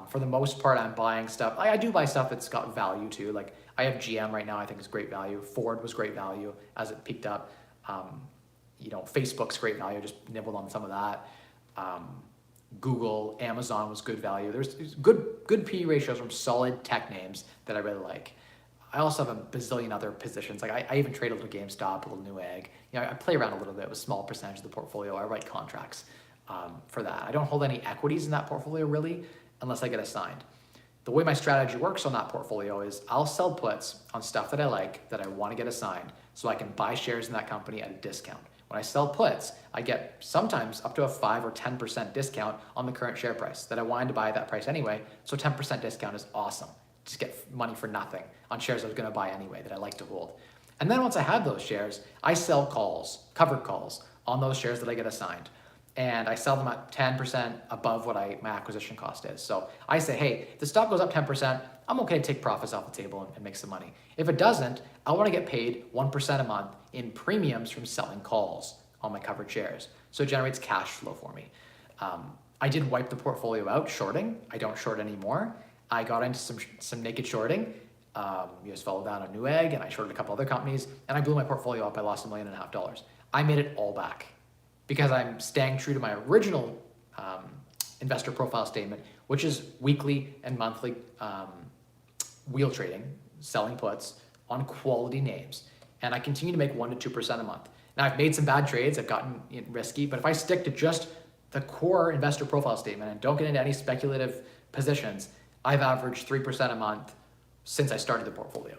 For the most part, I'm buying stuff. I do buy stuff that's got value too. Like I have GM right now, I think is great value. Ford was great value as it peaked up. Facebook's great value, just nibbled on some of that. Google, Amazon was good value. There's good PE ratios from solid tech names that I really like. I also have a bazillion other positions. Like I even trade a little GameStop, a little Newegg. I play around a little bit with a small percentage of the portfolio. I write contracts for that. I don't hold any equities in that portfolio really, unless I get assigned. The way my strategy works on that portfolio is I'll sell puts on stuff that I like, that I want to get assigned, so I can buy shares in that company at a discount. When I sell puts, I get sometimes up to a 5 or 10% discount on the current share price that I wanted to buy at that price anyway. So 10% discount is awesome. Just get money for nothing on shares I was going to buy anyway that I like to hold. And then once I have those shares, I sell calls, covered calls on those shares that I get assigned. And I sell them at 10% above what my acquisition cost is. So I say, hey, if the stock goes up 10%, I'm okay to take profits off the table and make some money. If it doesn't, I want to get paid 1% a month in premiums from selling calls on my covered shares. So it generates cash flow for me. I did wipe the portfolio out shorting. I don't short anymore. I got into some naked shorting. You guys followed that on Newegg, and I shorted a couple other companies, and I blew my portfolio up. I lost $1.5 million. I made it all back because I'm staying true to my original investor profile statement, which is weekly and monthly wheel trading, selling puts on quality names. And I continue to make 1% to 2% a month. Now I've made some bad trades, I've gotten risky, but if I stick to just the core investor profile statement and don't get into any speculative positions, I've averaged 3% a month since I started the portfolio.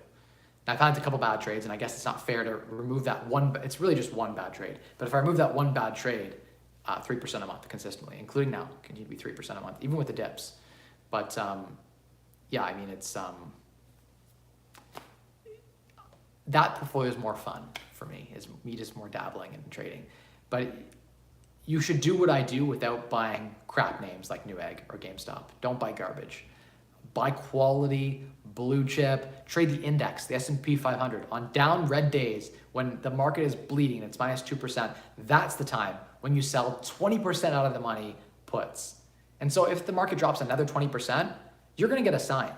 Now I've had a couple bad trades, and I guess it's not fair to remove that one, it's really just one bad trade. But if I remove that one bad trade, 3% a month consistently, including now, continue to be 3% a month, even with the dips. But yeah, I mean, it's, that portfolio is more fun for me, is me just more dabbling in trading. But you should do what I do without buying crap names like Newegg or GameStop. Don't buy garbage. Buy quality, blue chip, trade the index, the S&P 500. On down red days, when the market is bleeding, it's minus 2%, that's the time when you sell 20% out of the money puts. And so if the market drops another 20%, you're gonna get assigned,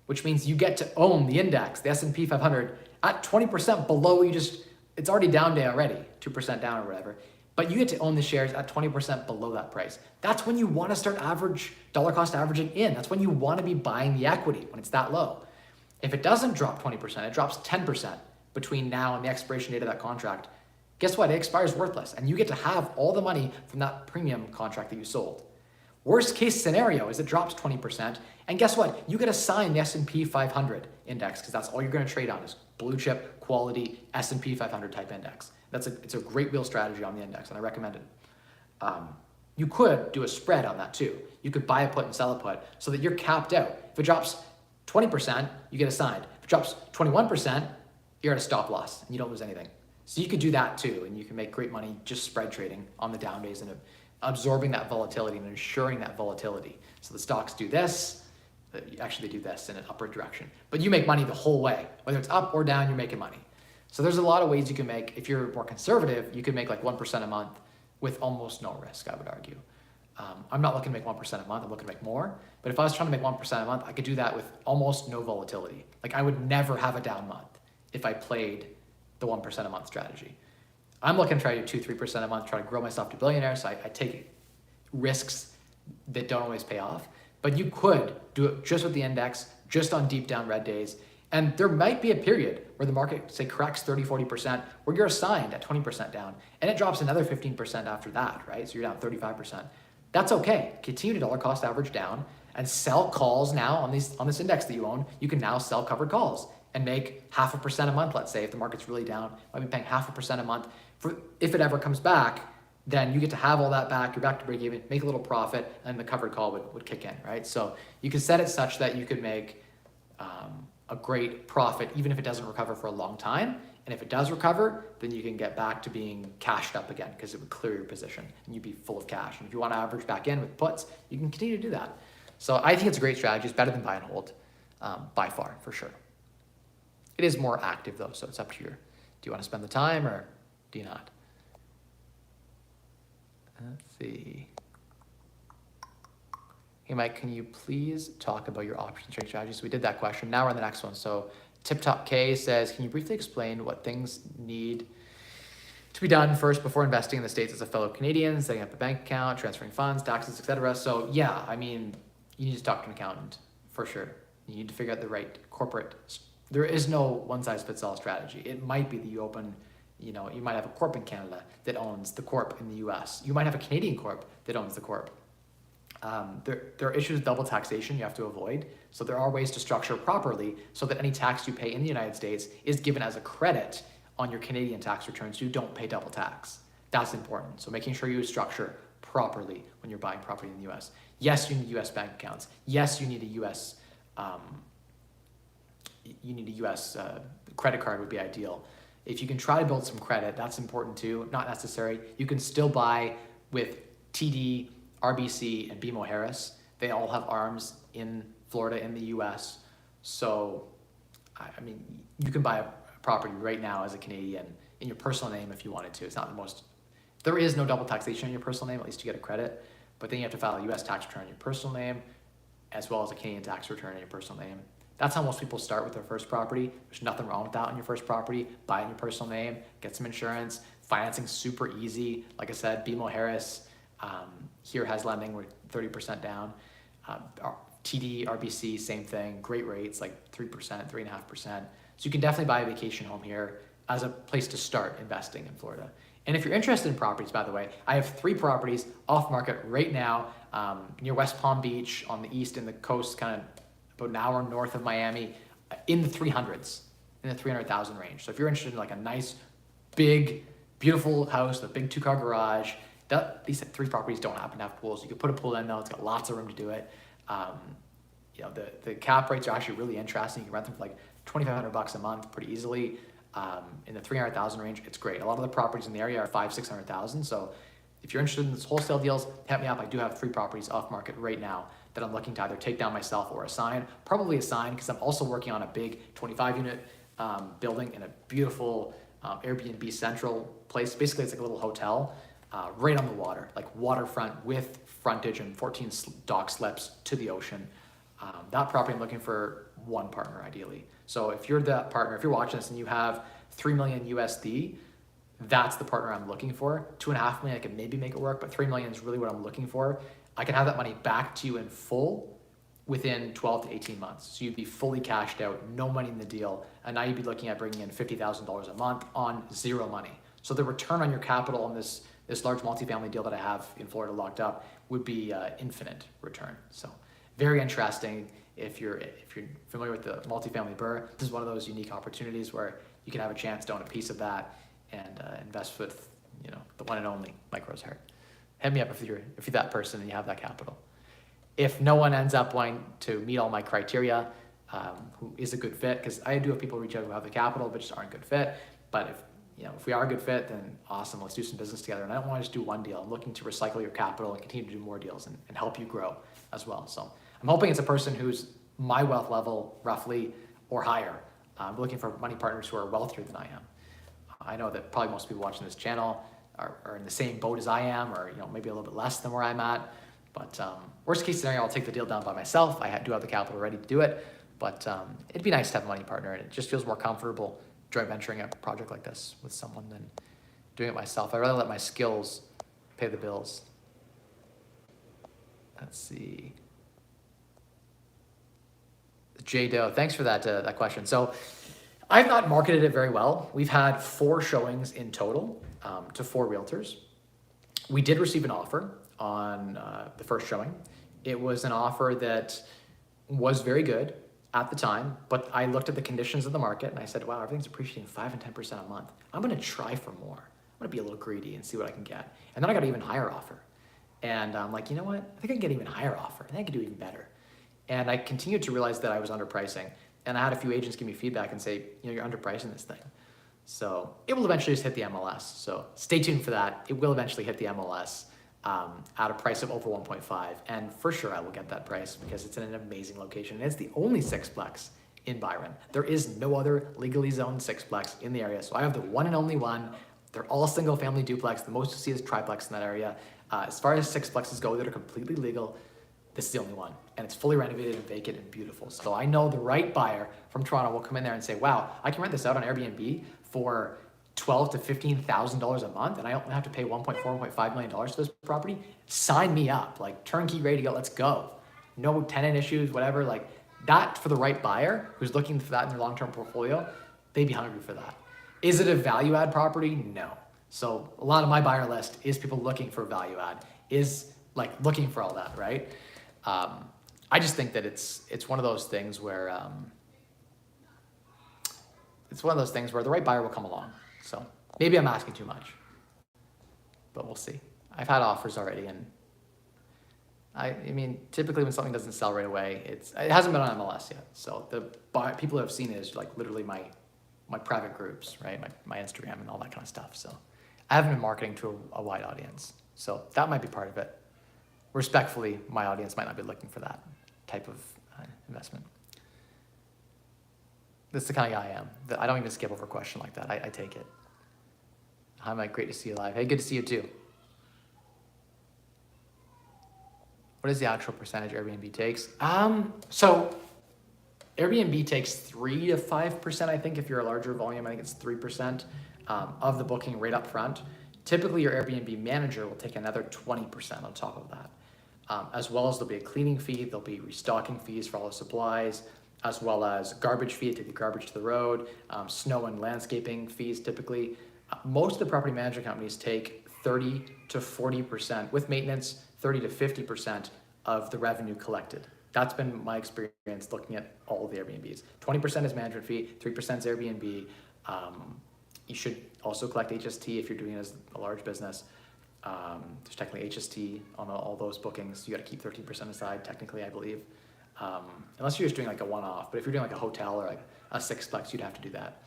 which means you get to own the index, the S&P 500, at 20% below it's already down day already, 2% down or whatever, but you get to own the shares at 20% below that price. That's when you want to start dollar cost averaging in. That's when you want to be buying the equity, when it's that low. If it doesn't drop 20%, it drops 10% between now and the expiration date of that contract, guess what? It expires worthless, and you get to have all the money from that premium contract that you sold. Worst case scenario is it drops 20%, and guess what? You get assigned the S&P 500 index, because that's all you're going to trade on is blue chip, quality, S&P 500 type index. It's a great wheel strategy on the index, and I recommend it. you could do a spread on that too. You could buy a put and sell a put so that you're capped out. If it drops 20%, you get assigned. If it drops 21%, you're at a stop loss and you don't lose anything. So you could do that too, and you can make great money just spread trading on the down days and absorbing that volatility and ensuring that volatility. So the stocks do this, actually they do this in an upward direction, but you make money the whole way. Whether it's up or down, you're making money. So there's a lot of ways you can make. If you're more conservative, you can make like 1% a month with almost no risk, I would argue. I'm not looking to make 1% a month, I'm looking to make more. But if I was trying to make 1% a month, I could do that with almost no volatility. Like I would never have a down month if I played the 1% a month strategy. I'm looking to try to do 2-3% a month, try to grow myself to billionaire. So I take risks that don't always pay off. But you could do it just with the index, just on deep down red days. And there might be a period where the market, say, corrects 30-40%, where you're assigned at 20% down, and it drops another 15% after that, right? So you're down 35%. That's okay. Continue to dollar cost average down and sell calls now on this index that you own. You can now sell covered calls and make 0.5% a month, let's say, if the market's really down, might be paying 0.5% a month. If it ever comes back, then you get to have all that back, you're back to break even, make a little profit, and the covered call would kick in, right? So you can set it such that you could make a great profit, even if it doesn't recover for a long time. And if it does recover, then you can get back to being cashed up again because it would clear your position and you'd be full of cash. And if you want to average back in with puts, you can continue to do that. So I think it's a great strategy. It's better than buy and hold by far, for sure. It is more active though, so it's up to you. Do you want to spend the time or do you not? Let's see. Hey Mike, can you please talk about your option trading strategy? So we did that question. Now we're on the next one. So Tip Top K says, can you briefly explain what things need to be done first before investing in the States as a fellow Canadian, setting up a bank account, transferring funds, taxes, etc.? So yeah, I mean, you need to talk to an accountant for sure. You need to figure out the right corporate. There is no one size fits all strategy. It might be that you open, you might have a corp in Canada that owns the corp in the US. You might have a Canadian corp that owns the corp. There are issues with double taxation you have to avoid. So there are ways to structure properly so that any tax you pay in the United States is given as a credit on your Canadian tax returns. So you don't pay double tax. That's important. So making sure you structure properly when you're buying property in the US. Yes, you need US bank accounts. Yes, you need a US credit card would be ideal. If you can try to build some credit, that's important too. Not necessary. You can still buy with TD, RBC, and BMO Harris. They all have arms in Florida in the US. So, I mean, you can buy a property right now as a Canadian in your personal name if you wanted to. It's not the most, there is no double taxation in your personal name, at least you get a credit, but then you have to file a US tax return in your personal name as well as a Canadian tax return in your personal name. That's how most people start with their first property. There's nothing wrong with that on your first property. Buy it in your personal name, get some insurance. Financing's super easy. Like I said, BMO Harris here has lending with 30% down. TD, RBC, same thing. Great rates, like 3%, 3.5%. So you can definitely buy a vacation home here as a place to start investing in Florida. And if you're interested in properties, by the way, I have 3 properties off market right now near West Palm Beach on the east and the coast, kind of about an hour north of Miami, in the 300s, in the 300,000 range. So if you're interested in like a nice, big, beautiful house with a big 2-car garage, these 3 properties don't happen to have pools. You could put a pool in though, it's got lots of room to do it. The cap rates are actually really interesting. You can rent them for like $2,500 a month pretty easily. In the 300,000 range, it's great. A lot of the properties in the area are 500,000-600,000. So if you're interested in this wholesale deals, hit me up. I do have 3 properties off market right now that I'm looking to either take down myself or assign. Probably assign because I'm also working on a big 25-unit building in a beautiful Airbnb central place. Basically, it's like a little hotel right on the water, like waterfront with frontage and 14 dock slips to the ocean. That property I'm looking for 1 partner ideally. So if you're that partner, if you're watching this and you have $3 million USD, that's the partner I'm looking for. 2.5 million, I can maybe make it work, but 3 million is really what I'm looking for. I can have that money back to you in full within 12 to 18 months. So you'd be fully cashed out, no money in the deal, and now you'd be looking at bringing in $50,000 a month on 0 money. So the return on your capital on this large multifamily deal that I have in Florida locked up would be infinite return. So very interesting. If you're familiar with the multifamily burr, this is one of those unique opportunities where you can have a chance to own a piece of that and invest with the one and only Mike Rosehart. hit me up if you're that person and you have that capital. If no one ends up wanting to meet all my criteria, who is a good fit, because I do have people reach out who have the capital but just aren't a good fit. But if we are a good fit, then awesome, let's do some business together. And I don't want to just do one deal. I'm looking to recycle your capital and continue to do more deals and help you grow as well. So I'm hoping it's a person who's my wealth level roughly or higher. I'm looking for money partners who are wealthier than I am. I know that probably most people watching this channel are in the same boat as I am, or maybe a little bit less than where I'm at. But worst case scenario, I'll take the deal down by myself. I do have the capital ready to do it, but it'd be nice to have a money partner, and it just feels more comfortable joint venturing a project like this with someone than doing it myself. I'd rather let my skills pay the bills. Let's see. Jay Doe, thanks for that question. So I've not marketed it very well. We've had 4 showings in total to 4 realtors. We did receive an offer on the first showing. It was an offer that was very good at the time, but I looked at the conditions of the market and I said, wow, everything's appreciating 5 and 10% a month. I'm gonna try for more. I'm gonna be a little greedy and see what I can get. And then I got an even higher offer. And I'm like, you know what? I think I can get an even higher offer. I think I can do even better. And I continued to realize that I was underpricing. And I had a few agents give me feedback and say, you're underpricing this thing. So it will eventually just hit the MLS. So stay tuned for that. It will eventually hit the MLS at a price of over 1.5. And for sure I will get that price because it's in an amazing location. And it's the only sixplex in Byron. There is no other legally zoned sixplex in the area. So I have the one and only one. They're all single family duplex. The most you see is triplex in that area. As far as sixplexes go that are completely legal, this is the only one, and it's fully renovated and vacant and beautiful. So I know the right buyer from Toronto will come in there and say, wow, I can rent this out on Airbnb for $12,000 to $15,000 a month, and I only have to pay $1.4, $1.5 million for this property. Sign me up, like turnkey, ready to go, let's go. No tenant issues, whatever, like that for the right buyer who's looking for that in their long-term portfolio, they'd be hungry for that. Is it a value add property? No. So a lot of my buyer list is people looking for value add, is like looking for all that, right? I just think that it's one of those things where the right buyer will come along. So maybe I'm asking too much, but we'll see. I've had offers already, and I mean, typically when something doesn't sell right away, it hasn't been on MLS yet. So the people who have seen it is like literally my private groups, right? My Instagram and all that kind of stuff. So I haven't been marketing to a wide audience. So that might be part of it. Respectfully, my audience might not be looking for that type of investment. That's the kind of guy I am. I don't even skip over a question like that. I take it. Hi, Mike. Great to see you live. Hey, good to see you too. What is the actual percentage Airbnb takes? So Airbnb takes 3 to 5%, I think, if you're a larger volume. I think it's 3% of the booking right up front. Typically, your Airbnb manager will take another 20% on top of that. As well as there'll be a cleaning fee, there'll be restocking fees for all the supplies, as well as garbage fee to take the garbage to the road, snow and landscaping fees typically. Most of the property management companies take 30 to 40%, with maintenance, 30 to 50% of the revenue collected. That's been my experience looking at all the Airbnbs. 20% is management fee, 3% is Airbnb. You should also collect HST if you're doing it as a large business. There's technically HST on all those bookings. You got to keep 13% aside, technically, I believe. Unless you're just doing like a one-off, but if you're doing like a hotel or like a sixplex, you'd have to do that.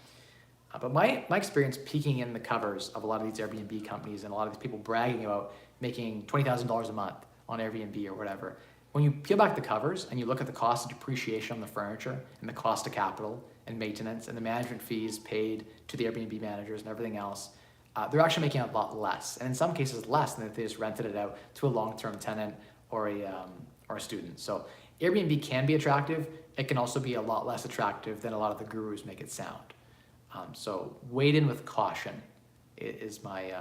But my experience peeking in the covers of a lot of these Airbnb companies and a lot of these people bragging about making $20,000 a month on Airbnb or whatever, when you peel back the covers and you look at the cost of depreciation on the furniture and the cost of capital and maintenance and the management fees paid to the Airbnb managers and everything else, they're actually making a lot less, and in some cases less than if they just rented it out to a long-term tenant or a student. So Airbnb can be attractive. It can also be a lot less attractive than a lot of the gurus make it sound. So wade in with caution is my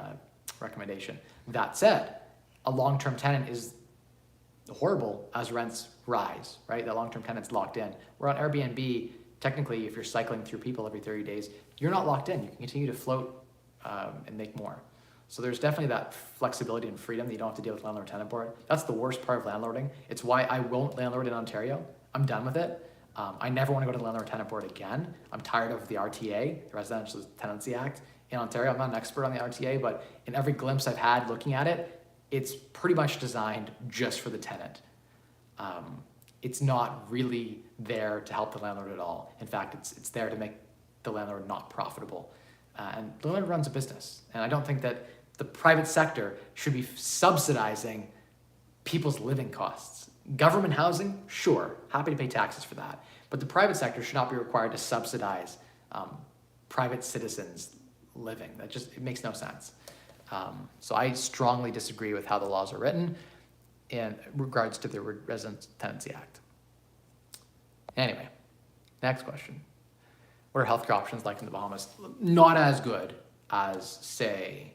recommendation. That said, a long-term tenant is horrible as rents rise, right? That long-term tenant's locked in. Where on Airbnb, technically, if you're cycling through people every 30 days, you're not locked in. You can continue to float and make more. So there's definitely that flexibility and freedom that you don't have to deal with landlord-tenant board. That's the worst part of landlording. It's why I won't landlord in Ontario. I'm done with it. I never want to go to the landlord-tenant board again. I'm tired of the RTA, the Residential Tenancy Act in Ontario. I'm not an expert on the RTA, but in every glimpse I've had looking at it, it's pretty much designed just for the tenant. It's not really there to help the landlord at all. In fact, it's there to make the landlord not profitable. And the landlord runs a business. And I don't think that the private sector should be subsidizing people's living costs. Government housing, sure, happy to pay taxes for that. But the private sector should not be required to subsidize private citizens' living. It makes no sense. So I strongly disagree with how the laws are written in regards to the Residence Tenancy Act. Anyway, next question. What are healthcare options like in the Bahamas? Not as good as, say,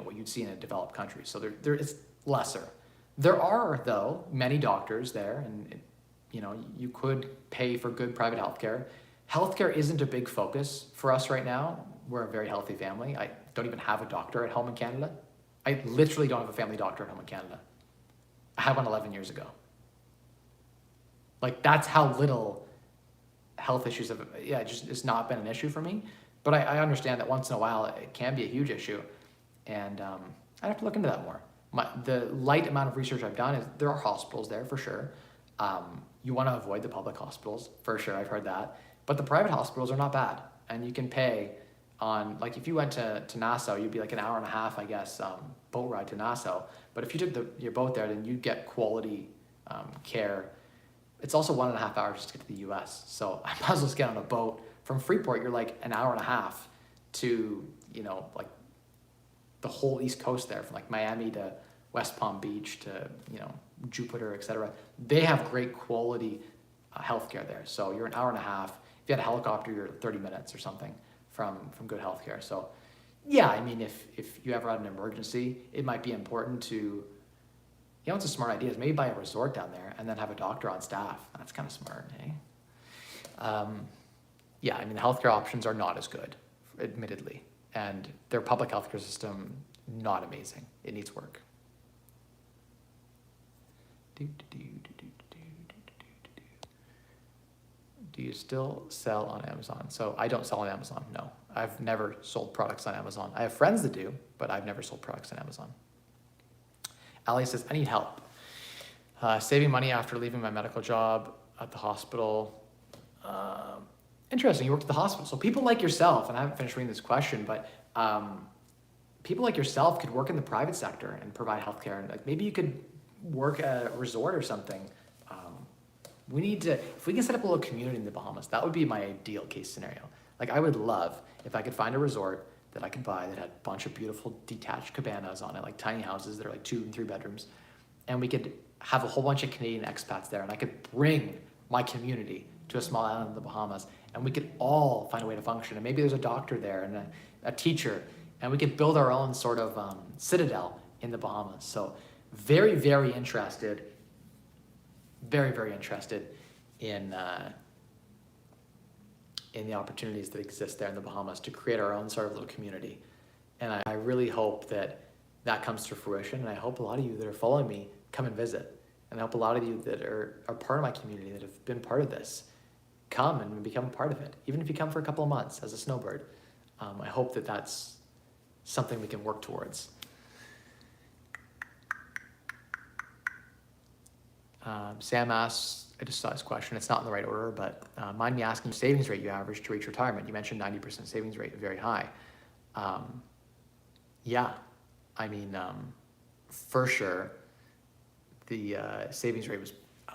what you'd see in a developed country. So there is lesser. There are, though, many doctors there, and you could pay for good private healthcare. Healthcare isn't a big focus for us right now. We're a very healthy family. I don't even have a doctor at home in Canada. I literally don't have a family doctor at home in Canada. I had one 11 years ago. Like, that's how little health issues have, it's not been an issue for me. But I understand that once in a while it can be a huge issue. And I'd have to look into that more. The light amount of research I've done is there are hospitals there for sure. You want to avoid the public hospitals for sure. I've heard that. But the private hospitals are not bad. And you can pay on, like, if you went to Nassau, you'd be like an hour and a half, I guess, boat ride to Nassau. But if you took your boat there, then you'd get quality care. It's also 1.5 hours just to get to the US. So I might as well just get on a boat. From Freeport, you're like an hour and a half to, like the whole East Coast there, from like Miami to West Palm Beach to, Jupiter, etc. They have great quality healthcare there. So you're an hour and a half. If you had a helicopter, you're 30 minutes or something from good healthcare. So yeah, I mean, if you ever had an emergency, it might be important to, it's a smart idea, is maybe buy a resort down there and then have a doctor on staff. That's kind of smart, eh? Yeah, I mean, the healthcare options are not as good, admittedly. And their public healthcare system, not amazing. It needs work. Do you still sell on Amazon? So I don't sell on Amazon, no. I've never sold products on Amazon. I have friends that do, but I've never sold products on Amazon. Ali says, I need help. Saving money after leaving my medical job at the hospital. Interesting, you worked at the hospital. So people like yourself, and I haven't finished reading this question, but people like yourself could work in the private sector and provide healthcare. And like maybe you could work at a resort or something. If we can set up a little community in the Bahamas, that would be my ideal case scenario. Like I would love if I could find a resort that I could buy that had a bunch of beautiful detached cabanas on it, like tiny houses that are like 2 and 3 bedrooms. And we could have a whole bunch of Canadian expats there, and I could bring my community to a small island in the Bahamas, and we could all find a way to function. And maybe there's a doctor there and a teacher, and we could build our own sort of citadel in the Bahamas. So very, very interested in the opportunities that exist there in the Bahamas to create our own sort of little community. And I really hope that comes to fruition. And I hope a lot of you that are following me come and visit. And I hope a lot of you that are part of my community that have been part of this come and become a part of it. Even if you come for a couple of months as a snowbird, I hope that that's something we can work towards. Sam asks, I just saw his question, it's not in the right order, but mind me asking, savings rate you average to reach retirement. You mentioned 90% savings rate, very high. Yeah, I mean, for sure, the savings rate was,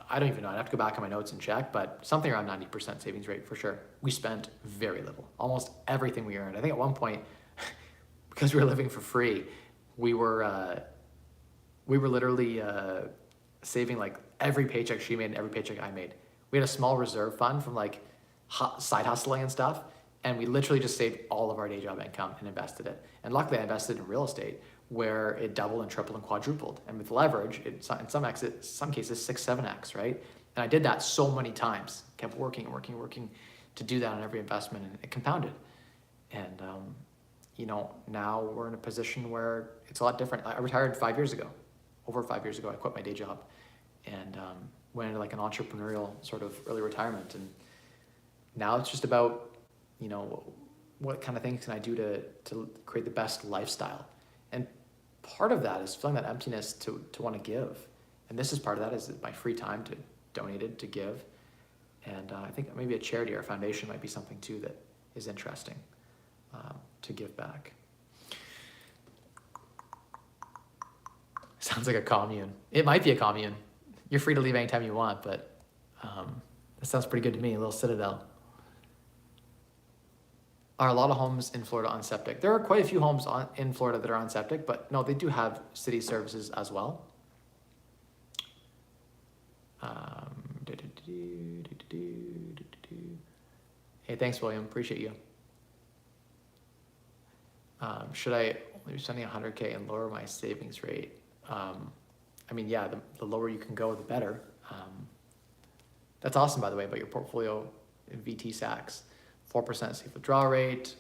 I don't even know, I'd have to go back on my notes and check, but something around 90% savings rate for sure. We spent very little, almost everything we earned. I think at one point, because we were living for free, we were literally saving like every paycheck she made and every paycheck I made. We had a small reserve fund from like side hustling and stuff, and we literally just saved all of our day job income and invested it. And luckily I invested in real estate where it doubled and tripled and quadrupled. And with leverage, in some cases 6-7x, right? And I did that so many times, kept working to do that on every investment, and it compounded. And now we're in a position where it's a lot different. I retired 5 years ago. Over 5 years ago, I quit my day job and went into like an entrepreneurial sort of early retirement. And now it's just about, what kind of things can I do to create the best lifestyle? And part of that is feeling that emptiness to want to give. And this is part of that, is my free time to donate it, to give. And I think maybe a charity or a foundation might be something too that is interesting to give back. Sounds like a commune. It might be a commune. You're free to leave anytime you want, but that sounds pretty good to me, a little citadel. Are a lot of homes in Florida on septic? There are quite a few homes in Florida that are on septic, but no, they do have city services as well. Hey, thanks, William. Appreciate you. Should I be spending 100K and lower my savings rate? I mean, yeah, the lower you can go, the better. That's awesome, by the way, about your portfolio in VT Sachs. 4% safe withdrawal rate,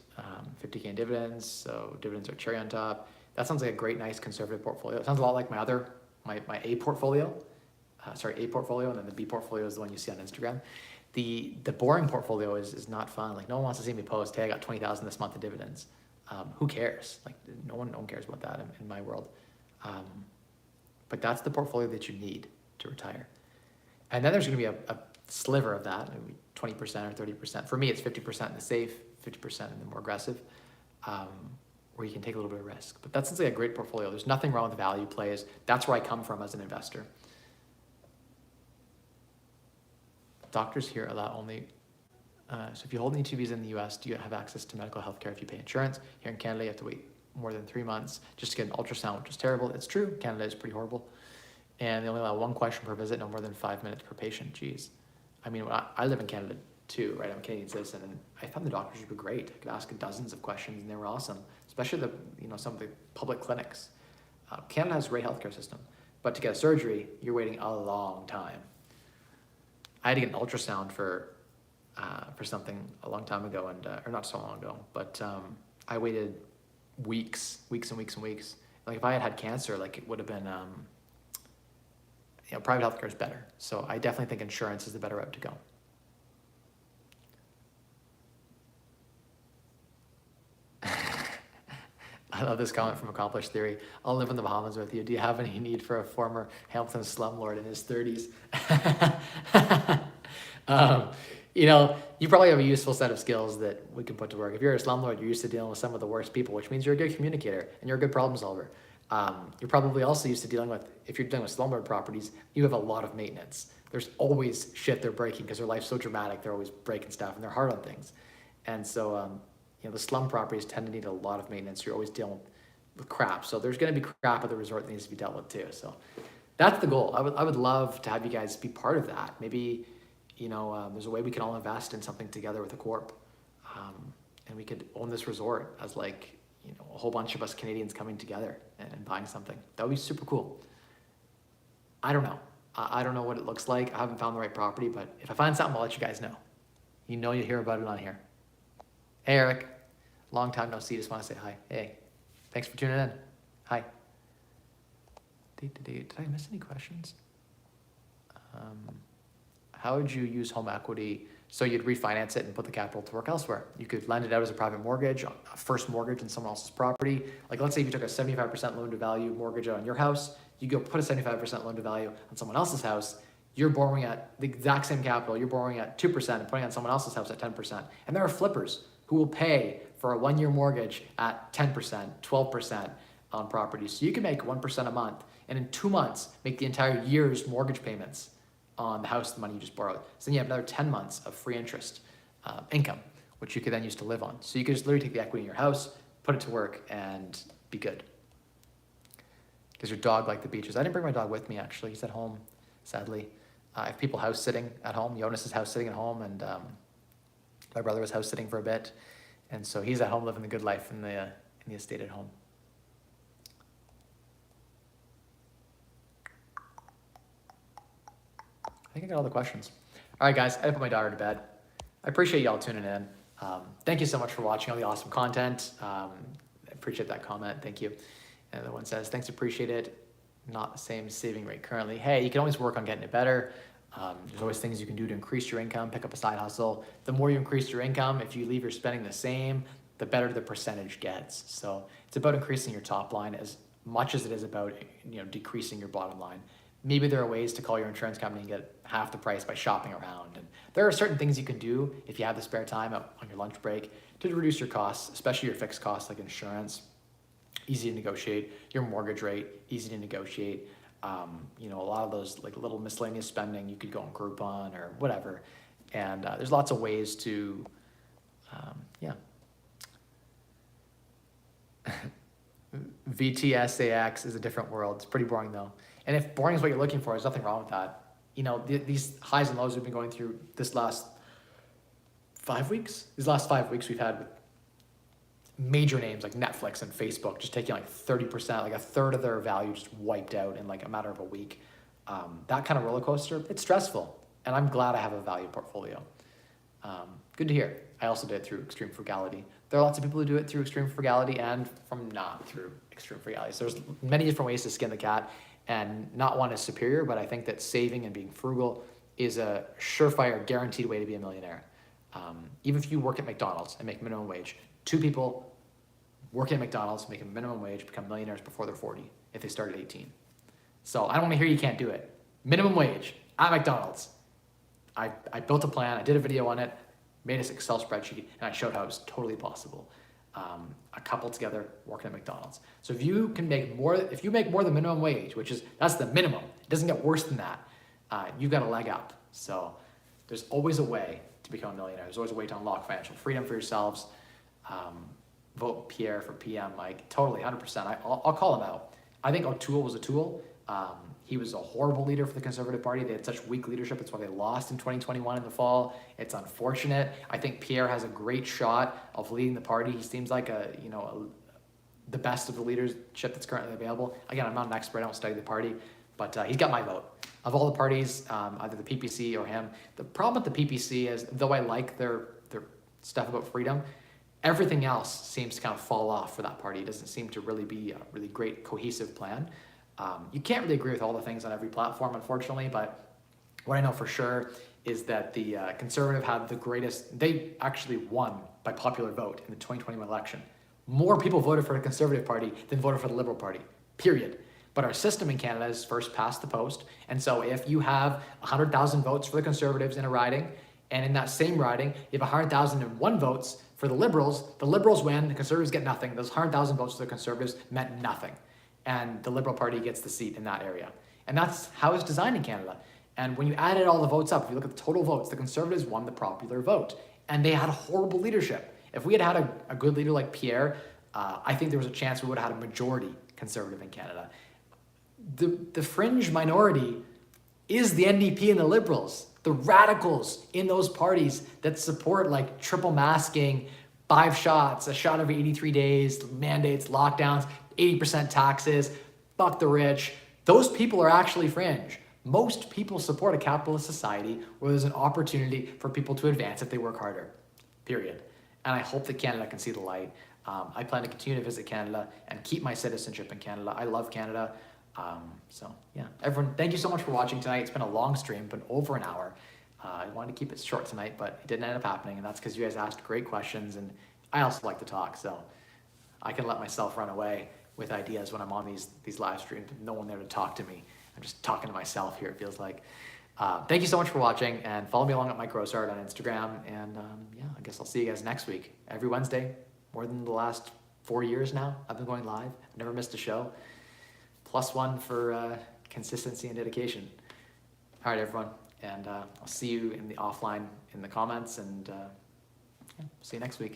50K in dividends, so dividends are cherry on top. That sounds like a great, nice, conservative portfolio. It sounds a lot like my A portfolio. A portfolio, and then the B portfolio is the one you see on Instagram. The boring portfolio is not fun. Like, no one wants to see me post, hey, I got 20,000 this month in dividends. Who cares? Like, no one cares about that in my world. But that's the portfolio that you need to retire. And then there's going to be a sliver of that, maybe 20% or 30%. For me, it's 50% in the safe, 50% in the more aggressive, where you can take a little bit of risk. But that sounds like a great portfolio. There's nothing wrong with value plays. That's where I come from as an investor. Doctors here allow only, so if you hold an E2 visa in the US, do you have access to medical health care if you pay insurance? Here in Canada, you have to wait more than 3 months just to get an ultrasound, which is terrible. It's true, Canada is pretty horrible. And they only allow 1 question per visit, no more than 5 minutes per patient. Geez. I mean, I live in Canada too, right? I'm a Canadian citizen, and I found the doctors were great. I could ask dozens of questions, and they were awesome, especially some of the public clinics. Canada has a great healthcare system, but to get a surgery, you're waiting a long time. I had to get an ultrasound for something a long time ago, and or not so long ago, but I waited weeks and weeks and weeks. Like, if I had had cancer, like, it would have been, private healthcare is better. So I definitely think insurance is the better route to go. I love this comment from Accomplished Theory. I'll live in the Bahamas with you. Do you have any need for a former Hampton slumlord in his 30s? You probably have a useful set of skills that we can put to work. If you're a slumlord, you're used to dealing with some of the worst people, which means you're a good communicator and you're a good problem solver. You're probably also used to dealing with, if you're dealing with slumlord properties, you have a lot of maintenance. There's always shit they're breaking because their life's so dramatic. They're always breaking stuff and they're hard on things. And so, the slum properties tend to need a lot of maintenance. You're always dealing with crap. So there's going to be crap at the resort that needs to be dealt with too. So that's the goal. I would love to have you guys be part of that. Maybe, there's a way we can all invest in something together with a corp. And we could own this resort as a whole bunch of us Canadians coming together and buying something. That would be super cool. I don't know. I don't know what it looks like. I haven't found the right property, but if I find something, I'll let you guys know. You hear about it on here. Hey, Eric. Long time no see. Just want to say hi. Hey, thanks for tuning in. Hi. Did I miss any questions? How would you use home equity? So you'd refinance it and put the capital to work elsewhere. You could lend it out as a private mortgage, a first mortgage on someone else's property. Like, let's say if you took a 75% loan to value mortgage on your house, you go put a 75% loan to value on someone else's house. You're borrowing at the exact same capital. You're borrowing at 2% and putting on someone else's house at 10%. And there are flippers who will pay for a 1-year mortgage at 10%, 12% on properties. So you can make 1% a month, and in 2 months, make the entire year's mortgage payments on the house, the money you just borrowed. So then you have another 10 months of free interest income, which you could then use to live on. So you could just literally take the equity in your house, put it to work, and be good. Does your dog like the beaches? I didn't bring my dog with me, actually. He's at home, sadly. I have people house sitting at home. Jonas is house sitting at home, and my brother was house sitting for a bit. And so he's at home living the good life in the estate at home. I think I got all the questions. All right, guys, I put my daughter to bed. I appreciate y'all tuning in. Thank you so much for watching all the awesome content. I appreciate that comment. Thank you. And the other one says, thanks, appreciate it. Not the same saving rate currently. Hey, you can always work on getting it better. There's always things you can do to increase your income, pick up a side hustle. The more you increase your income, if you leave your spending the same, the better the percentage gets. So it's about increasing your top line as much as it is about, decreasing your bottom line. Maybe there are ways to call your insurance company and get half the price by shopping around. And there are certain things you can do if you have the spare time on your lunch break to reduce your costs, especially your fixed costs like insurance. Easy to negotiate. Your mortgage rate, easy to negotiate. A lot of those like little miscellaneous spending, you could go on Groupon or whatever. And there's lots of ways to, VTSAX is a different world. It's pretty boring though. And if boring is what you're looking for, there's nothing wrong with that. These highs and lows we've been going through this last 5 weeks. These last 5 weeks we've had major names like Netflix and Facebook just taking like 30%, like a third of their value just wiped out in like a matter of a week. That kind of roller coaster, it's stressful. And I'm glad I have a value portfolio. Good to hear. I also did it through extreme frugality. There are lots of people who do it through extreme frugality and from not through extreme frugality. So there's many different ways to skin the cat, and not one is superior, but I think that saving and being frugal is a surefire, guaranteed way to be a millionaire. Even if you work at McDonald's and make minimum wage, 2 people working at McDonald's making minimum wage become millionaires before they're 40 if they start at 18. So I don't want to hear you can't do it. Minimum wage at McDonald's. I built a plan, I did a video on it, made an Excel spreadsheet, and I showed how it was totally possible. A couple together working at McDonald's. So if you make more than minimum wage, that's the minimum, it doesn't get worse than that, you've got a leg up. So there's always a way to become a millionaire. There's always a way to unlock financial freedom for yourselves. Vote Pierre for PM, Mike, totally, 100%. I'll call him out. I think O'Toole was a tool. He was a horrible leader for the Conservative Party. They had such weak leadership. That's why they lost in 2021 in the fall. It's unfortunate. I think Pierre has a great shot of leading the party. He seems like the best of the leadership that's currently available. Again, I'm not an expert. I don't study the party, but he's got my vote. Of all the parties, either the PPC or him, the problem with the PPC is, though I like their stuff about freedom, everything else seems to kind of fall off for that party. It doesn't seem to really be a really great cohesive plan. You can't really agree with all the things on every platform, unfortunately, but what I know for sure is that the Conservative had the greatest, they actually won by popular vote in the 2021 election. More people voted for the Conservative Party than voted for the Liberal Party, period. But our system in Canada is first past the post, and so if you have 100,000 votes for the Conservatives in a riding, and in that same riding, you have 100,001 votes for the Liberals win, the Conservatives get nothing. Those 100,000 votes for the Conservatives meant nothing. And the Liberal Party gets the seat in that area. And that's how it's designed in Canada. And when you added all the votes up, if you look at the total votes, the Conservatives won the popular vote. And they had horrible leadership. If we had had a good leader like Pierre, I think there was a chance we would have had a majority Conservative in Canada. The fringe minority is the NDP and the Liberals. The radicals in those parties that support like triple masking, 5 shots, a shot every 83 days, mandates, lockdowns, 80% taxes, fuck the rich. Those people are actually fringe. Most people support a capitalist society where there's an opportunity for people to advance if they work harder, period. And I hope that Canada can see the light. I plan to continue to visit Canada and keep my citizenship in Canada. I love Canada. So yeah, everyone, thank you so much for watching tonight. It's been a long stream, been over an hour. I wanted to keep it short tonight, but it didn't end up happening, and that's because you guys asked great questions, and I also like to talk, so I can let myself run away with ideas when I'm on these live streams. No one there to talk to me. I'm just talking to myself here, it feels like. Thank you so much for watching, and follow me along at Mike Rosehart on Instagram, and yeah, I guess I'll see you guys next week. Every Wednesday, more than the last 4 years now, I've been going live. I've never missed a show. +1 for consistency and dedication. All right, everyone, and I'll see you in the offline in the comments, and yeah, see you next week.